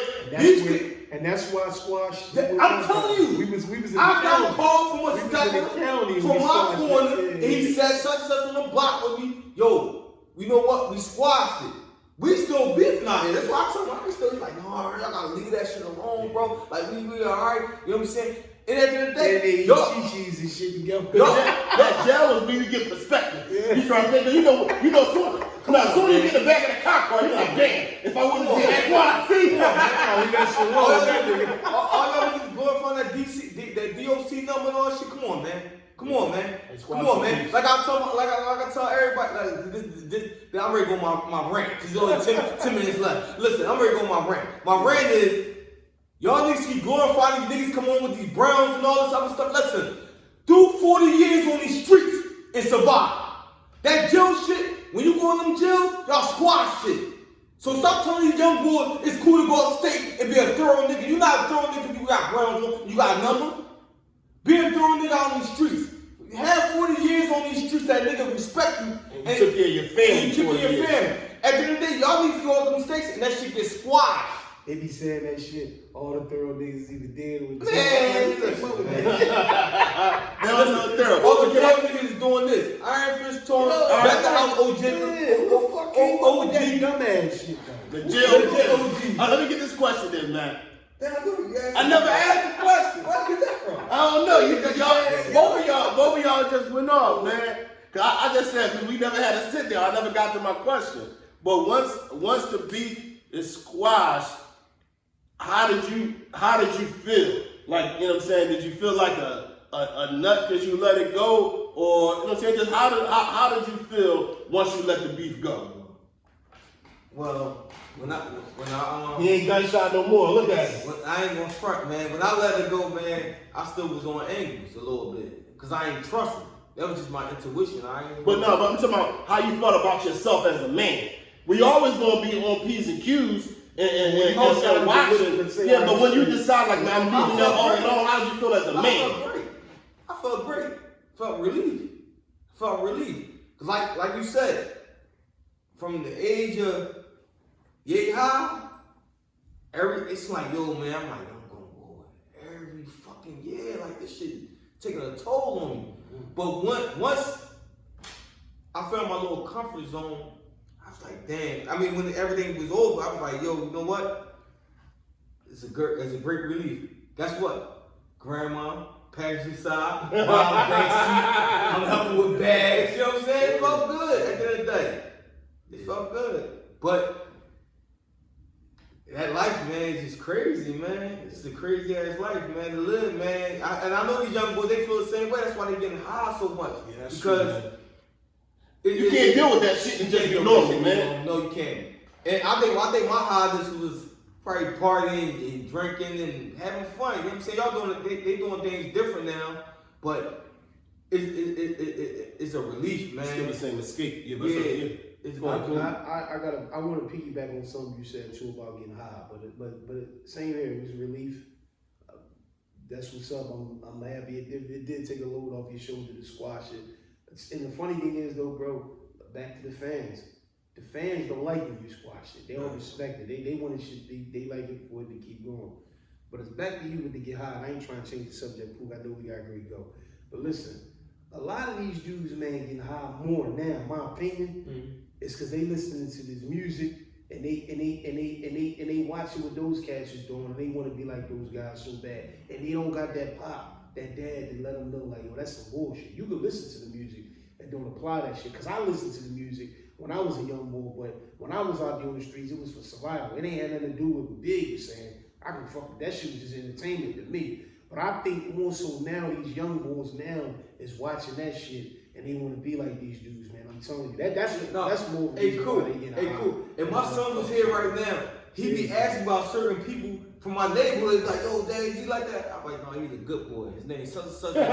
And that's why squash. I'm telling you. We was in the I got a county. call from a We was in the county stepper when from we my squashed corner, it. and he said such on the block with me. Yo, you know what? We squashed it. We still beefing out here. That's why I told him, I still like, no, y'all gotta leave that shit alone, bro. Like, we alright. You know what I'm saying? And at the end of the day, they eat chi-chis and shit together. That jail was me to get perspective. Yeah. You trying to think, you know, soon as you get the back of the cop car, you're like, damn, if I wouldn't have did that squad, see? Oh, we got some all wrong, that nigga. y'all niggas glorifying that DOC number and all that shit. Come on, man. Come on, man. Like I tell everybody, I'm ready to go on my rant. Cause there's only 10 minutes left. Listen, I'm ready to go on my rant. My rant is, y'all niggas keep glorifying these niggas come on with these Browns and all this other stuff. Listen, do 40 years on these streets and survive. That jail shit, when you go in them jails, y'all squash shit. So stop telling these young boys it's cool to go upstate and be a thorough nigga. You not a thorough nigga, you got Browns on, you got a number. Be a thorough nigga out on these streets. Have 40 years on these streets that nigga respect you. And you took care of your family. You took care of your family. At the end of the day, y'all need to go over them mistakes and that shit gets squashed. They be saying that shit. All the thorough niggas either dead or Man, That was no thorough. all the young niggas is doing this. Iron Fist torn, back the house OG. OG dumbass shit though. The jail OG. Let me get this question then, man. I never asked the question. Where did you get that from? I don't know. Both of y'all just went off, man. Cause I just said, cause we never had to sit there. I never got to my question. But once the beef is squashed, how did you feel? Like, you know what I'm saying? Did you feel like a nut because you let it go? Or, you know what I'm saying? Just how did you feel once you let the beef go? Well, when I He ain't gunshot no more. Look at it. I ain't gonna front, man. When I let it go, man, I still was on angles a little bit. Cause I ain't trusting. That was just my intuition. But I'm talking about how you felt about yourself as a man. We always gonna be on P's and Q's and watching. Yeah, but when you decide like, man, I'm leaving up all in all, how did you feel as a man? I felt great. Felt relief. Cause like you said, from the age of yay high, it's like, yo, man, I'm going, boy, every fucking year, like this shit taking a toll on me. But once I found my little comfort zone, I was like, damn. I mean, when everything was over, I was like, yo, you know what? It's a great relief. Guess what? Grandma, passenger side, mom, backseat, I'm helping with bags. You know what I'm saying? It felt good at the end of the day. It felt good. But that life, man, is just crazy, man. It's a crazy ass life, man, to live, man. And I know these young boys, they feel the same way. That's why they're getting high so much. Yeah, that's because true, you can't deal with that shit and just be normal, man. No, you can't. And I think my highness was probably partying and drinking and having fun. You know what I'm saying? Y'all they doing things different now, but it's a relief, man. It's still the same escape. Yeah, It's I going to I want to piggyback on something you said too about getting high, but same here. It was a relief. That's what's up. I'm happy. It did take a load off your shoulder to squash it. And the funny thing is though, bro, back to the fans. The fans don't like when you squash it. They don't respect it. They want it shit. They like it for it to keep going. But it's back to you with the get high. And I ain't trying to change the subject, Pook. I know we gotta agree go. But listen, a lot of these dudes, man, getting high more now. In my opinion. It's because they listening to this music and they watching what those cats is doing and they want to be like those guys so bad. And they don't got that pop, that dad to let them know like, yo, that's some bullshit. You can listen to the music and don't apply that shit. Because I listen to the music, when I was a young boy, but when I was out there on the streets, it was for survival. It ain't had nothing to do with what Big was saying. I can fuck with that shit was just entertainment to me. But I think also now these young boys now is watching that shit and they want to be like these dudes, man. I'm telling you, that's more. Hey, cool. Hey, cool. If my son was here right now, he'd be asking about certain people from my neighborhood, like, yo, Dad, is he like that? I'm like, no, he's a good boy. His name's such and such. He's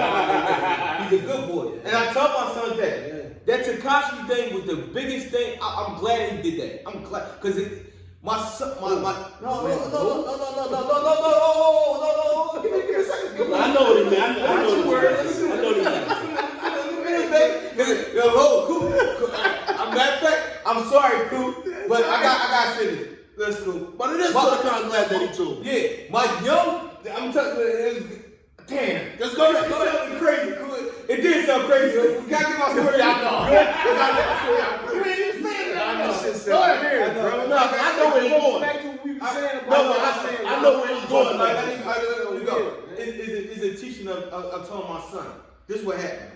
a good boy. And I tell my son that. That Tekashi thing was the biggest thing. I'm glad he did that. I'm glad, because my son, no. Give me a second. I know what he meant. I know what he meant. Yo, cool. Matter of fact, I'm sorry, cool, but I got to say this. That's cool. But it is so kind of glad that he told. Yeah, my young, I'm telling you, damn. Let's go. It sounded crazy. Cool. It did sound crazy. We gotta get my story out now. You ain't even saying that. I know where he's going. Back to what we were saying about. I know where he's going. Let me go. It's a teaching of telling my son. This is what happened.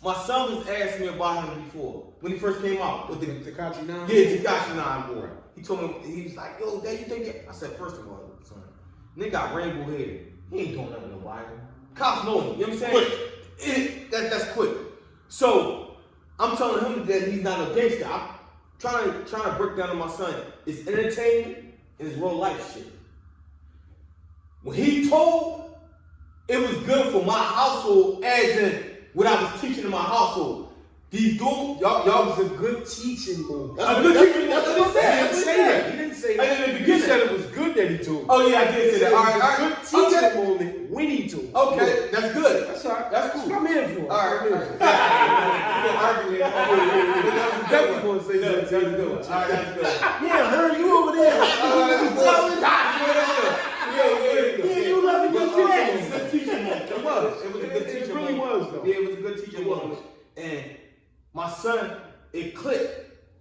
My son was asking me about him before when he first came out with the Tekashi 9. Yeah, Tekashi 9 boy. He told me, he was like, yo, Dad, you think that? I said, first of all, son, nigga got rainbow hair. He ain't doing nothing to nobody. Cops know him, you know what I'm saying? That's quick. So, I'm telling him that he's not a gangster. I'm trying to break down to my son. It's entertainment and it's real life shit. When he told, it was good for my household as in what I was teaching in my household. These dudes, y'all was a good teaching move. That's a good teaching. That's what he said. He didn't say that. You said it was good that he told. Oh yeah, I did say that. All right. Good teaching moment when he told. Okay, that's good. That's all right. That's cool. That's what I'm here for. All right. Definitely gonna say that. That's good. All right, that's good. Yeah, her, you over there. You love it. It was a good teaching moment. It was a good teaching moment. It really was though. Yeah, it was a good teaching moment. And my son, it clicked.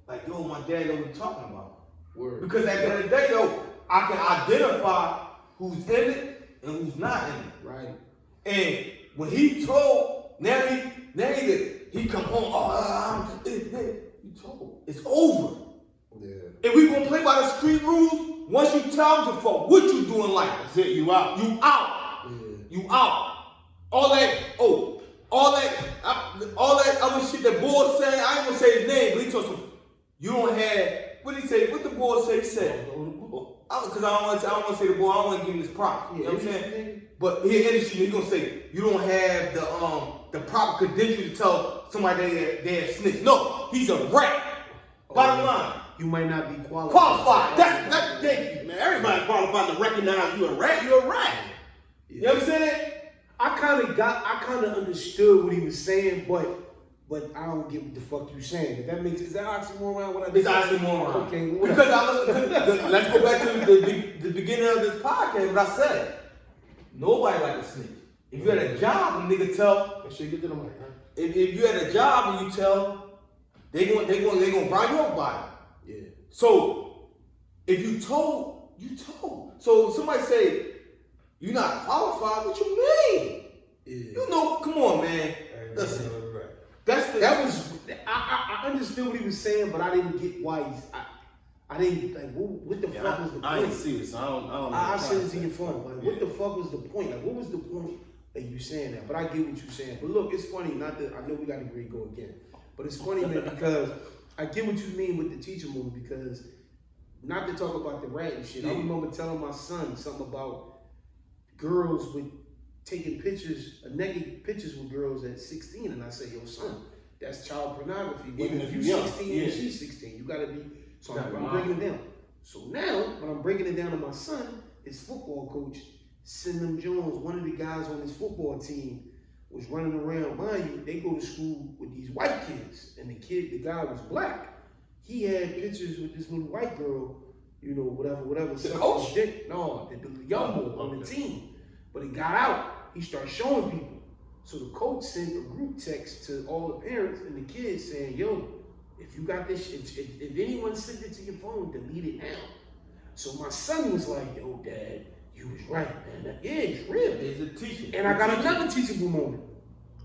Like, yo, my dad know what he's talking about. Word. Because at the end of the day, yo, I can identify who's in it and who's not in it. Right. And when he told, now he come home, he told. It's over. Yeah. If we gonna play by the street rules, once you tell the folk what you do in life, That's it, you out. you out. Yeah. You out. All that other shit that boy said, I ain't gonna say his name, but he told some, you don't have, what did he say? What the boy said? He said, because I don't want to say the boy, I don't want to give him this prop. You know what I'm saying? But here in the shit, he gonna say, you don't have the proper credential to tell somebody they're a snitch. No, he's a rat. Bottom line. You might not be qualified. Qualified. That's Thank you, man. Everybody qualified to recognize you a rat. You a rat. You know what I'm saying? I kind of understood what he was saying, but I don't get what the fuck you saying. Is that oxymoron? What I did? It's oxymoron. Okay, because let's go back to the beginning of this podcast. What I said, nobody like a snitch. If you had a job, a nigga tell. That shit get to the mic, huh? If you had a job and you tell, they gonna bribe you up by it. Yeah. So if you told, you told. So somebody say you're not qualified. What you mean? Yeah. You know, come on, man. Listen. I understood what he was saying, but I didn't get why I didn't like what the fuck was the point? I didn't see this. I don't know. I sent it to your phone. Like, what the fuck was the point? Like, what was the point that you saying that? But I get what you're saying. But look, it's funny. Not that I know we got to agree go again, but it's funny, man, because I get what you mean with the teacher movie. Because not to talk about the rat and shit. I remember telling my son something about girls with taking pictures, naked pictures with girls at 16, and I say, yo, son, that's child pornography. Even if you're you're 16 and she's 16, you gotta be. So I'm breaking it down. So now, when I'm breaking it down to my son, his football coach, Sydenham Jones, one of the guys on his football team, was running around. Mind you, they go to school with these white kids, and the guy was black. He had pictures with this little white girl, you know, whatever. The coach? No, the young boy on the team. But it got out. He started showing people. So the coach sent a group text to all the parents and the kids saying, yo, if you got this, if anyone sent it to your phone, delete it now. So my son was like, yo, Dad, you was right, man. Yeah, it's real. He's a teacher. And I got another teachable moment.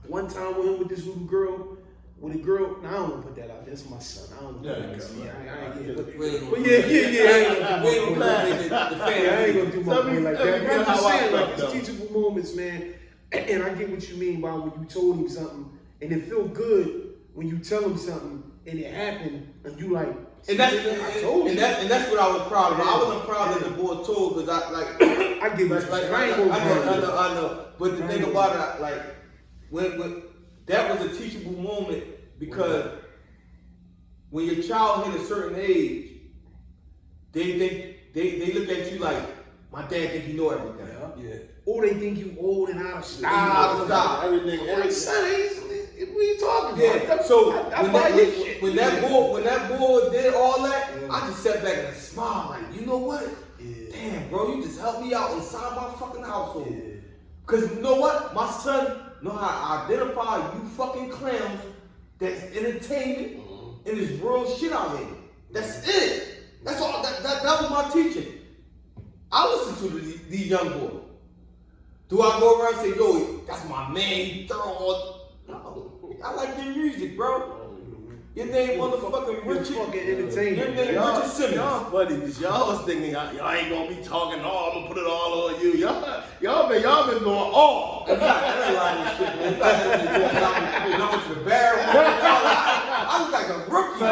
One time with him with this little girl, with a girl, now I don't want to put that out. That's my son. I don't Yeah, know. yeah, But We ain't yeah. we ain't gonna do the I ain't family. gonna do my boy like that. But I'm just how I saying, like, felt, it's teachable moments, man. And I get what you mean by when you told him something, and it feel good when you tell him something and it happened, and you like, And that's I told you. and that's what I was proud of. I wasn't proud that the boy told because I like I get what like, you're saying. I know. But the thing about it, like when that was a teachable moment because when your child hit a certain age, they look at you like my dad think you know everything. Yeah. Or they think you old and out of style. Out of style. Everything. Son, what are you talking about? Yeah. So I buy your shit. when that boy did all that, I just sat back and smiled like, you know what? Yeah. Damn, bro, you just helped me out inside my fucking household. Yeah. Cause you know what? My son know how to identify you fucking clowns that's entertainment and this real shit out here. That's it. That's all. That was my teaching. I listen to these young boys. Do I go around and say, yo, that's my man, he thorough? No. I like your music, bro. Your name motherfucking Richard. Fucking entertainment. Your name Y'all, Richard Simmons. y'all funny because y'all was thinking y'all ain't gonna be talking all. I'm gonna put it all on you. Y'all been going all. I ain't lying to shit, man. You know, to the bar. I was like a rookie.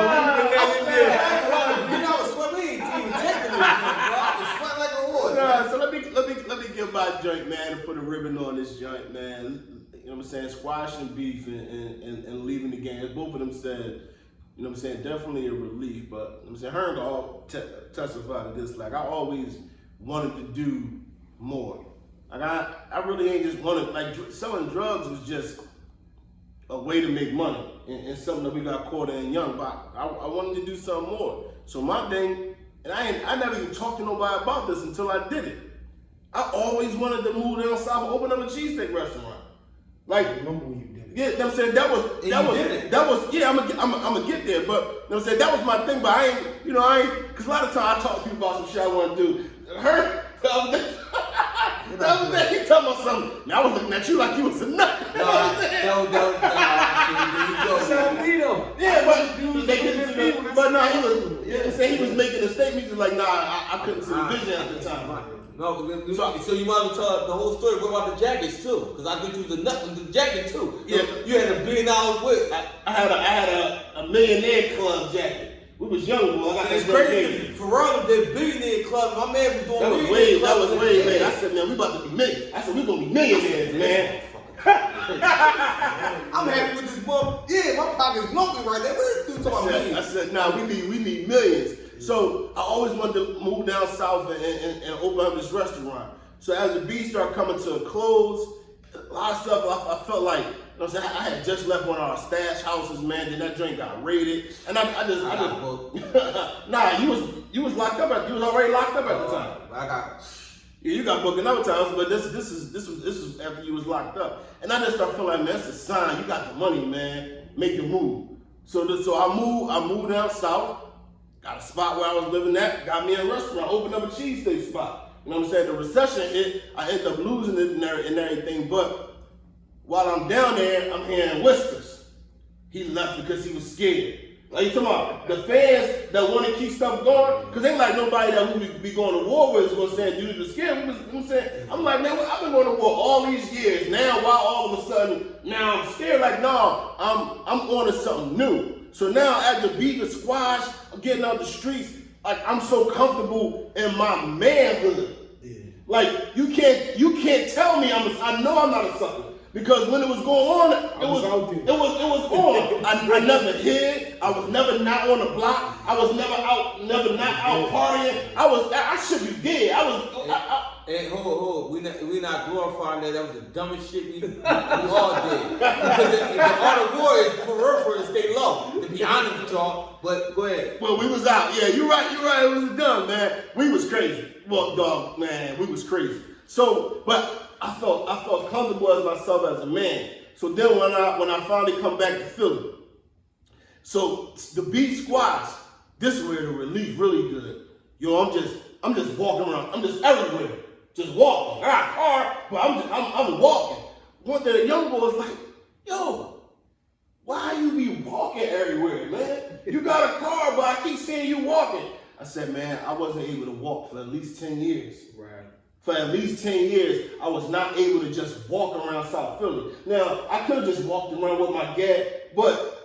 You know, sweat. We ain't even taking this shit, bro. I was sweat like a horse. Nah, so let me give my joint, man, and put a ribbon on this joint, man. You know what I'm saying? Squashing beef and leaving the game. Both of them said, you know what I'm saying, definitely a relief. But you know what I'm saying, Herm all testify to this. Like I always wanted to do more. Like I really ain't just wanted, like selling drugs was just a way to make money and something that we got caught in young. But I wanted to do something more. So my thing, and I never even talked to nobody about this until I did it. I always wanted to move down south and open up a cheesesteak restaurant. Like, I remember when you did it. yeah, you know what I'm saying, I'm gonna get there, but you know what I'm saying, that was my thing, but I ain't, because a lot of times I talk to people about some shit I want to do. Her, the other day, he talking about something, and I was looking at you like you was a nut. You know what I'm saying? Yeah, but no, he was, you know what I'm saying, he was making a statement, he was like, nah, I couldn't see the vision at the time. No, so you want to tell the whole story? What about the jackets too? Because I think you was a nut with the jacket too. Yeah, you had $1 billion whip. I had a millionaire club jacket. We was young, boy. I got It's that crazy. Pharrell did billionaire club. My man was doing That was way late. I said, man, we about to be we gonna be millionaires, man. I'm happy with this book. Yeah, my pocket's lumpy right there. What are you talking about? I said, nah, we need millions. So I always wanted to move down south and open up this restaurant. So as the beat started coming to a close, a lot of stuff I felt like, you know what I'm saying, I had just left one of our stash houses, man. Then that drink got raided, and I just nah, you was locked up. You was already locked up at the time. Yeah, you got booked another times, but this was after you was locked up, and I just started feeling like, man, that's a sign. You got the money, man. Make the move. So I moved down south. Got a spot where I was living at, got me a restaurant, opened up a cheesesteak spot. You know what I'm saying? The recession hit, I ended up losing it and everything, but while I'm down there, I'm hearing whispers. He left because he was scared. Like you talking about the fans that want to keep stuff going, because ain't like nobody that we be going to war with is gonna say, dude, you're scared. You know what I'm saying? I'm like, man, I've been going to war all these years. Now, why all of a sudden, now I'm scared? Like, no, I'm on to something new. So now as the beef is squashed, I'm getting out the streets, like I'm so comfortable in my manhood. Yeah. Like you can't tell me I know I'm not a sucker. Because when it was going on, it was on. I never hid. I was never not on the block. I was never not out partying. I should be dead. Hey, hold. We not glorifying that. That was the dumbest shit we all did. Because the art of war is for to stay low. To be honest with y'all, but go ahead. Well, we was out. Yeah, you're right. It was dumb, man. We was crazy. Well, dog, man, we was crazy. So, but I felt comfortable as myself as a man. So then when I finally come back to Philly, so the beat squash, this is where the relief really good. Yo, I'm just walking around. I'm just everywhere. Just walking. I got a car, but I'm walking. One day the young boy was like, yo, why you be You got a car, but I keep seeing you walking. I said, man, I wasn't able to walk for at least 10 years. Right. For at least 10 years, I was not able to just walk around South Philly. Now, I could have just walked around with my dad, but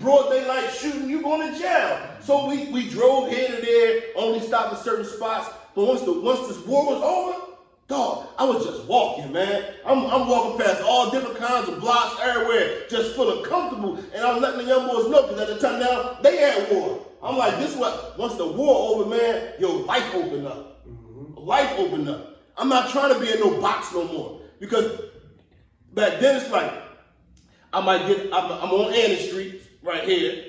broad daylight shooting, you going to jail. So we drove here to there, only stopped at certain spots. But once this war was over, dog, I was just walking, man. I'm walking past all different kinds of blocks everywhere, just feeling comfortable. And I'm letting the young boys know, because at the time now, they had war. I'm like, this is what, once the war over, man, your life opened up. Life opened up. I'm not trying to be in no box no more. Because back then it's like, I'm on Annan Street right here.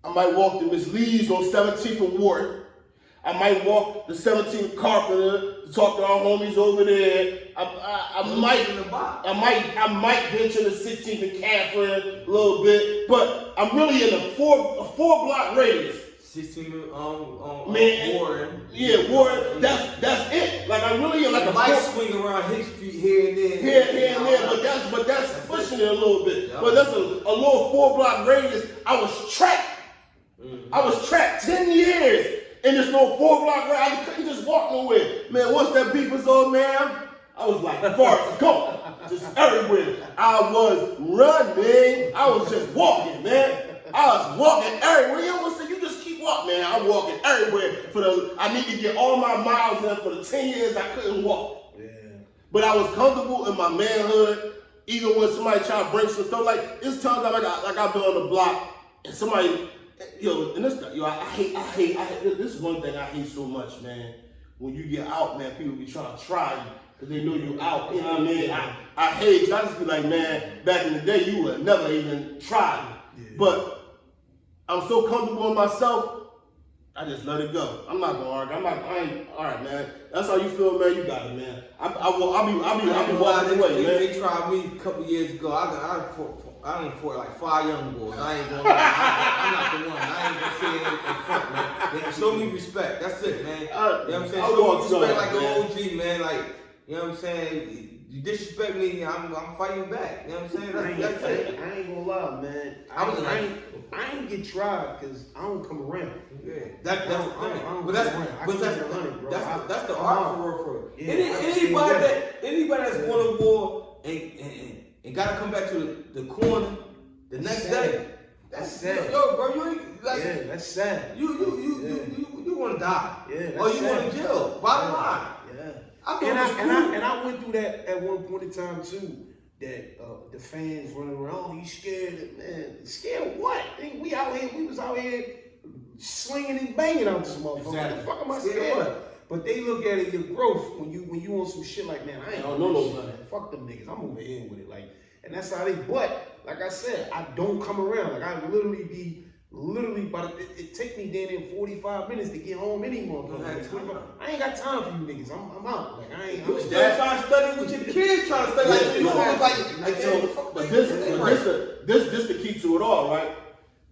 I might walk to Miss Lee's on 17th and Ward. I might walk the 17th Carpenter to talk to our homies over there. I might venture the 16th and Catherine a little bit, but I'm really in a four block radius. 16 Warren. Yeah, Warren. That's it. Like I'm really in like a might swing around Hicks Street here and there. Here and there, but that's pushing it a little bit. Yeah. But that's a little 4 block radius. I was trapped. I was trapped 10 years in this little 4 block radius. I couldn't just walk nowhere. Man, once that beef was on, man, I was like, Forrest Gump, just everywhere. I was running. I was just walking, man. I was walking everywhere. You almost said, you just keep walking, man. I'm walking everywhere. I need to get all my miles in for the 10 years I couldn't walk. Yeah. But I was comfortable in my manhood, even when somebody try to bring some stuff. Like, it's times I've been on the block and somebody, I hate, this is one thing I hate so much, man. When you get out, man, people be trying to try you because they know you out. You know what I mean? I hate it. I just be like, man, back in the day, you would never even try me. Yeah. But I'm so comfortable in myself, I just let it go. I'm not gonna argue. All right, man. That's how you feel, man. You got it, man. I'll be walking away, man. They tried me a couple years ago. I done fought like 5 young boys. I ain't gonna lie. I'm not the one. I ain't gonna say it in front, man. They show me respect. That's it, man. You know what I'm saying? Show me respect like an OG, man. Like, you know what I'm saying? You disrespect me, I'm fighting back. You know what I'm saying? That's it. I ain't gonna lie, man. I ain't get tried because I don't come around. Yeah, that's the thing. But that's the art for real. Yeah, anybody that's going to war and gotta come back to the corner the next day. That's sad. Yo, bro, you ain't like. Yeah, that's sad. You want to die. Yeah, that's or you sad. want to jail. Bottom line. Yeah. And I went through that at one point in time too. That the fans running around, oh, you scared? Man, scared of what? We was out here slinging and banging out this motherfucker. Exactly. What the fuck am I scared of? But they look at it, your growth, when you on some shit like, man, I ain't know no better. Fuck them niggas. I'm over here with it. Like, and that's how they, but like I said, I don't come around. Like I literally, but it take me then in 45 minutes to get home anymore. I ain't got time for you niggas. I'm out. Like I ain't. You still trying to study with your kids, trying to study like you know, but this the key to it all, right?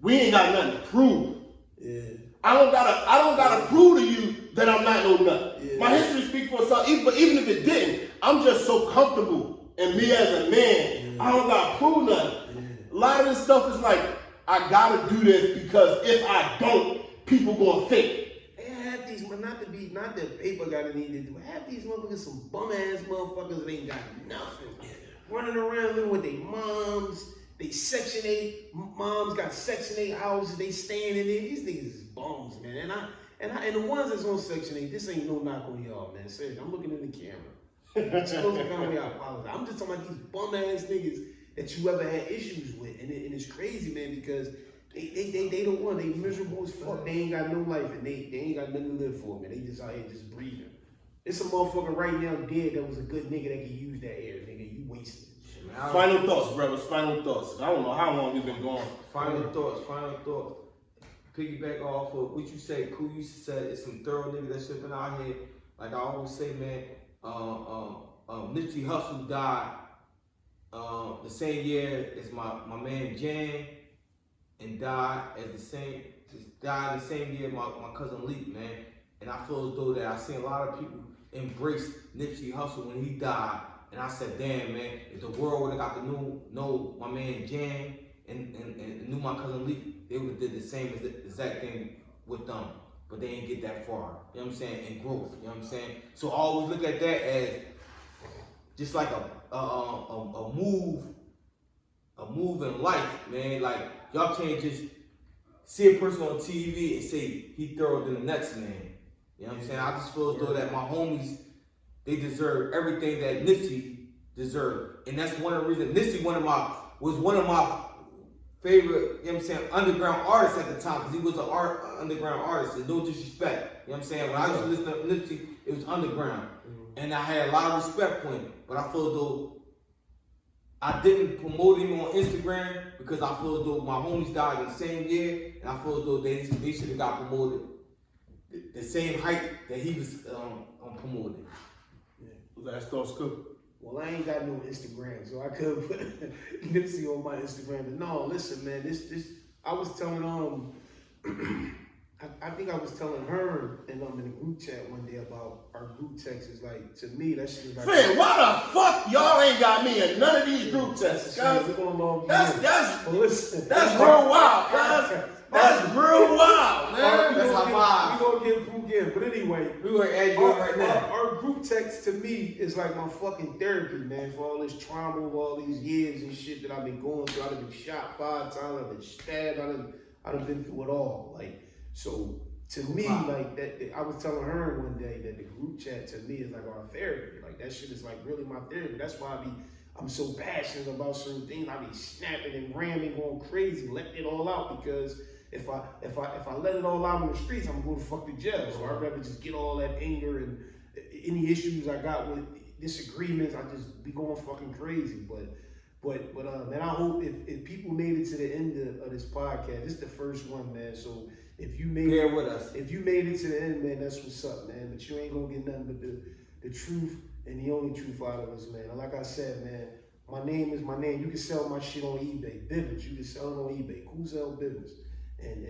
We ain't got nothing to prove. Yeah. I don't gotta prove to you that I'm not no nut. Yeah. My history speaks for itself. But even if it didn't, I'm just so comfortable in me as a man. Yeah. I don't gotta prove nothing. Yeah. A lot of this stuff is like, I gotta do this because if I don't, people gonna think. They have these, not that paper gotta need to do. Have these motherfuckers, some bum ass motherfuckers that ain't got nothing, running around living with their moms. They Section 8 moms got Section 8 houses. They staying in there. These niggas is bums, man. And the ones that's on Section 8, this ain't no knock on y'all, man. Seriously, I'm looking in the camera. I apologize. I'm just talking about these bum ass niggas that you ever had issues with, and it's crazy, man, because they don't want. They miserable as fuck. They ain't got no life, and they ain't got nothing to live for, man. They just out here just breathing. It's a motherfucker right now dead that was a good nigga that could use that air, nigga. You wasted. Final thoughts, brothers. Final thoughts. I don't know how long we've been going. Final thoughts. Piggyback off of what you say. Cool. You said it's some thorough niggas that shit been out here. Like I always say, man. Nipsey Hussle died the same year as my man Jan, and died the same year my cousin Leak, man. And I feel as though that I seen a lot of people embrace Nipsey Hussle when he died. And I said, damn, man, if the world would have got to know my man Jan and knew my cousin Lee, they would have did the same exact thing with them. But they didn't get that far. You know what I'm saying? In growth. You know what I'm saying? So I always look at that as just like a move in life, man. Like y'all can't just see a person on TV and say he thorough than the next man. You know what I'm saying? I just feel as though that my homies, they deserve everything that Nipsey deserved. And that's one of the reasons Nipsey was one of my favorite, you know what I'm saying, underground artists at the time, because he was an underground artist, and no disrespect. You know what I'm saying? When I used to listen to Nipsey, it was underground. And I had a lot of respect for him. But I feel as though I didn't promote him on Instagram because I feel as though my homies died in the same year, and I feel as though they should have got promoted the same height that he was promoted. Last thoughts, Cook. Well, I ain't got no Instagram, so I couldn't put Nipsey on my Instagram. But no, listen, man, this I was telling I think I was telling her and in the group chat one day about our group text is like, to me, that shit is like, Man, why the fuck y'all ain't got me in none of these group texts, guys? We're gonna log you That's in. that's But listen, that's real wild, guys. That's real wild, man. That's how we gonna get Pook in. But anyway, We gonna add you in right now. our group text to me is like my fucking therapy, man, for all this trauma of all these years and shit that I've been going through. I've been shot 5 times, I've been stabbed, I've been through it all. Like, so to me, like that, I was telling her one day that the group chat to me is like our therapy. Like that shit is like really my therapy. That's why I'm so passionate about certain things. I be snapping and ramming, going crazy, letting it all out, because if I let it all out in the streets, I'm gonna go to fuck the jail. So I'd rather just get all that anger and any issues I got with disagreements, I just be going fucking crazy. But man, I hope if people made it to the end of this podcast, this is the first one, man. So if you made Bear with us. If you made it to the end, man, that's what's up, man. But you ain't gonna get nothing but the truth and the only truth out of us, man. And like I said, man, my name is my name. You can sell my shit on eBay, Bivens. You can sell it on eBay, Kuzel Bivens. And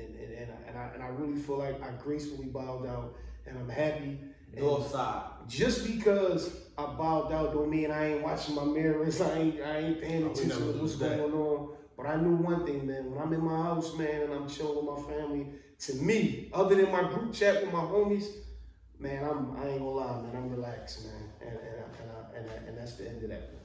I really feel like I gracefully bowed out, and I'm happy. North side. Just because I bowed out don't mean I ain't watching my mirrors. I ain't paying attention to what's going on. But I knew one thing, man. When I'm in my house, man, and I'm chilling with my family, to me, other than my group chat with my homies, man, I ain't gonna lie, man. I'm relaxed, man. And that's the end of that, man.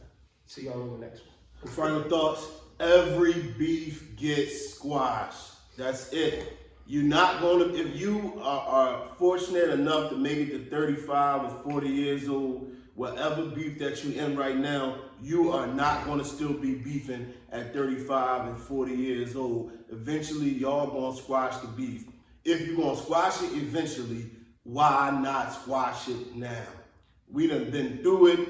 See y'all in the next one. Final thoughts. Every beef gets squashed. That's it. You're not going to, if you are fortunate enough to make it to 35 or 40 years old, whatever beef that you're in right now, you are not going to still be beefing at 35 and 40 years old. Eventually, y'all going to squash the beef. If you're going to squash it eventually, why not squash it now? We done been through it.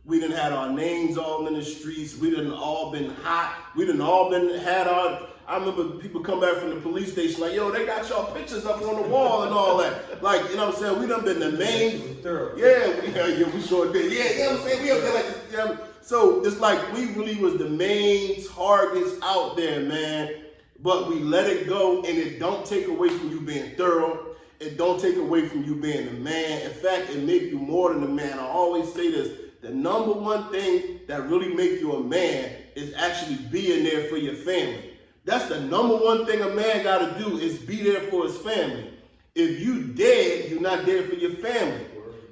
We done had our names all in the streets. We done all been hot. We done all been had our, I remember people come back from the police station like, yo, they got y'all pictures up on the wall and all that. Like, you know what I'm saying? We done been the main, yeah, we sure did. Yeah, you know what I'm saying? We up there like, you know, so it's like we really was the main targets out there, man. But we let it go, and it don't take away from you being thorough. It don't take away from you being a man. In fact, it make you more than a man. I always say this. The number one thing that really make you a man is actually being there for your family. That's the number one thing a man got to do, is be there for his family. If you dead, you're not there for your family.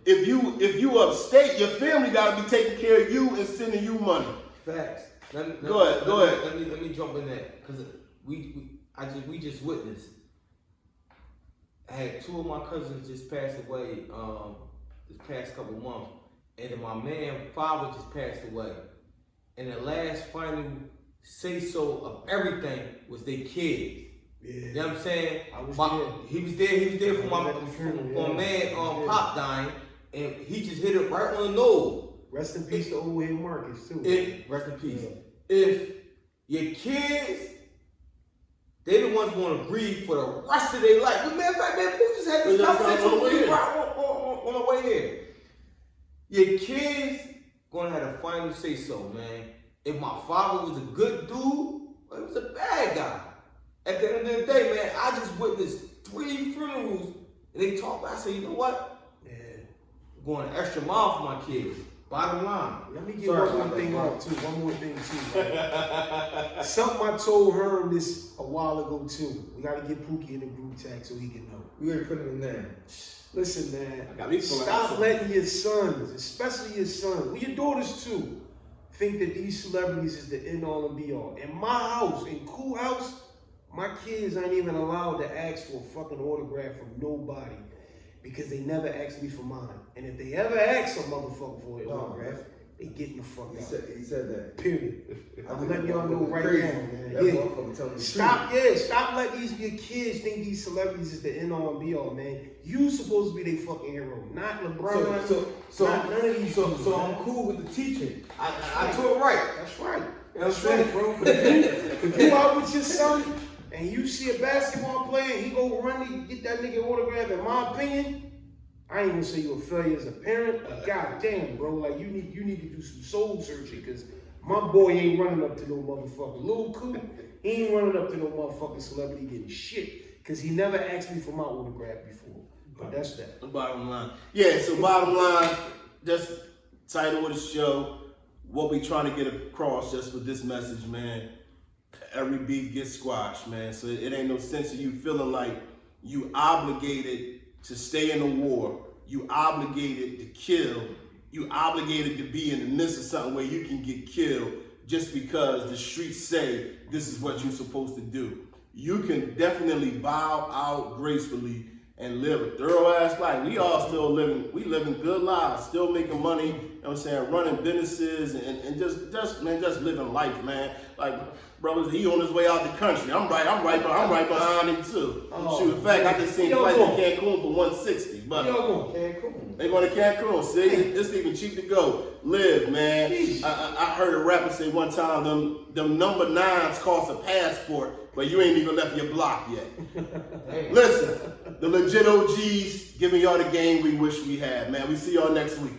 If you upstate, your family got to be taking care of you and sending you money. Facts. Go ahead. Let me jump in there, because we just witnessed. I had 2 of my cousins just passed away this past couple months, and then my man's father just passed away. And the last final say so of everything was their kids. Yeah. You know what I'm saying? He was there for my man Pop dying, and he just hit it right on the nose. Rest in peace to old head Marcus too. Rest in peace. Yeah. If your kids, they the ones going to grieve for the rest of their life. But matter of fact, man, we just had this conversation on the way here. Your kids gonna have a final say so, man. If my father was a good dude, or he was a bad guy. At the end of the day, man, I just witnessed 3 funerals, and they talk. I say, you know what? Yeah. I'm going an extra mile for my kids. Bottom line. Let me get Sorry one more about thing that, off too. One more thing too. Right? Something I told Herm this a while ago too. We gotta get Pookie in the group tag so he can know. We already put him in there. Listen, man. I got me feeling Stop awesome. letting your sons, especially your son, well, your daughters too, think that these celebrities is the end all and be all. In my house, in Cool House, my kids aren't even allowed to ask for a fucking autograph from nobody because they never asked me for mine. And if they ever ask a motherfucker for an autograph, they getting the fuck out. He said that. Period. I I'm think letting y'all know right crazy. now, man. That Yeah. motherfucker telling the Stop letting your kids think these celebrities is the end all and be all, man. You supposed to be their fucking hero, not LeBron. So not none of these people, so man. I'm cool with the teaching. I took it right. That's right. You know what That's I'm right, saying? bro. But if you out with your son and you see a basketball player and he go run to get that nigga autograph, in my opinion, I ain't gonna say you're a failure as a parent, but goddamn, bro, like you need to do some soul searching, because my boy ain't running up to no motherfucker Lil Cool. He ain't running up to no motherfucking celebrity getting shit, because he never asked me for my autograph before. But that's that. The bottom line. Yeah, so bottom line, just title of the show, what we trying to get across just with this message, man. Every beef gets squashed, man. So it ain't no sense of you feeling like you obligated to stay in the war. You obligated to kill. You obligated to be in the midst of something where you can get killed just because the streets say this is what you're supposed to do. You can definitely bow out gracefully and live a thorough ass life. We all still living good lives, still making money, you know what I'm saying, running businesses and just living life, man. Like, brothers, he on his way out the country. I'm right behind him too. Oh, Shoot, in fact, I just seen flights to Cancun for 160. But they going to Cancun. See, it's even cheap to go. Live, man. I heard a rapper say one time, them number 9s cost a passport, but you ain't even left your block yet. Listen, the legit OGs giving y'all the game we wish we had, man. We see y'all next week.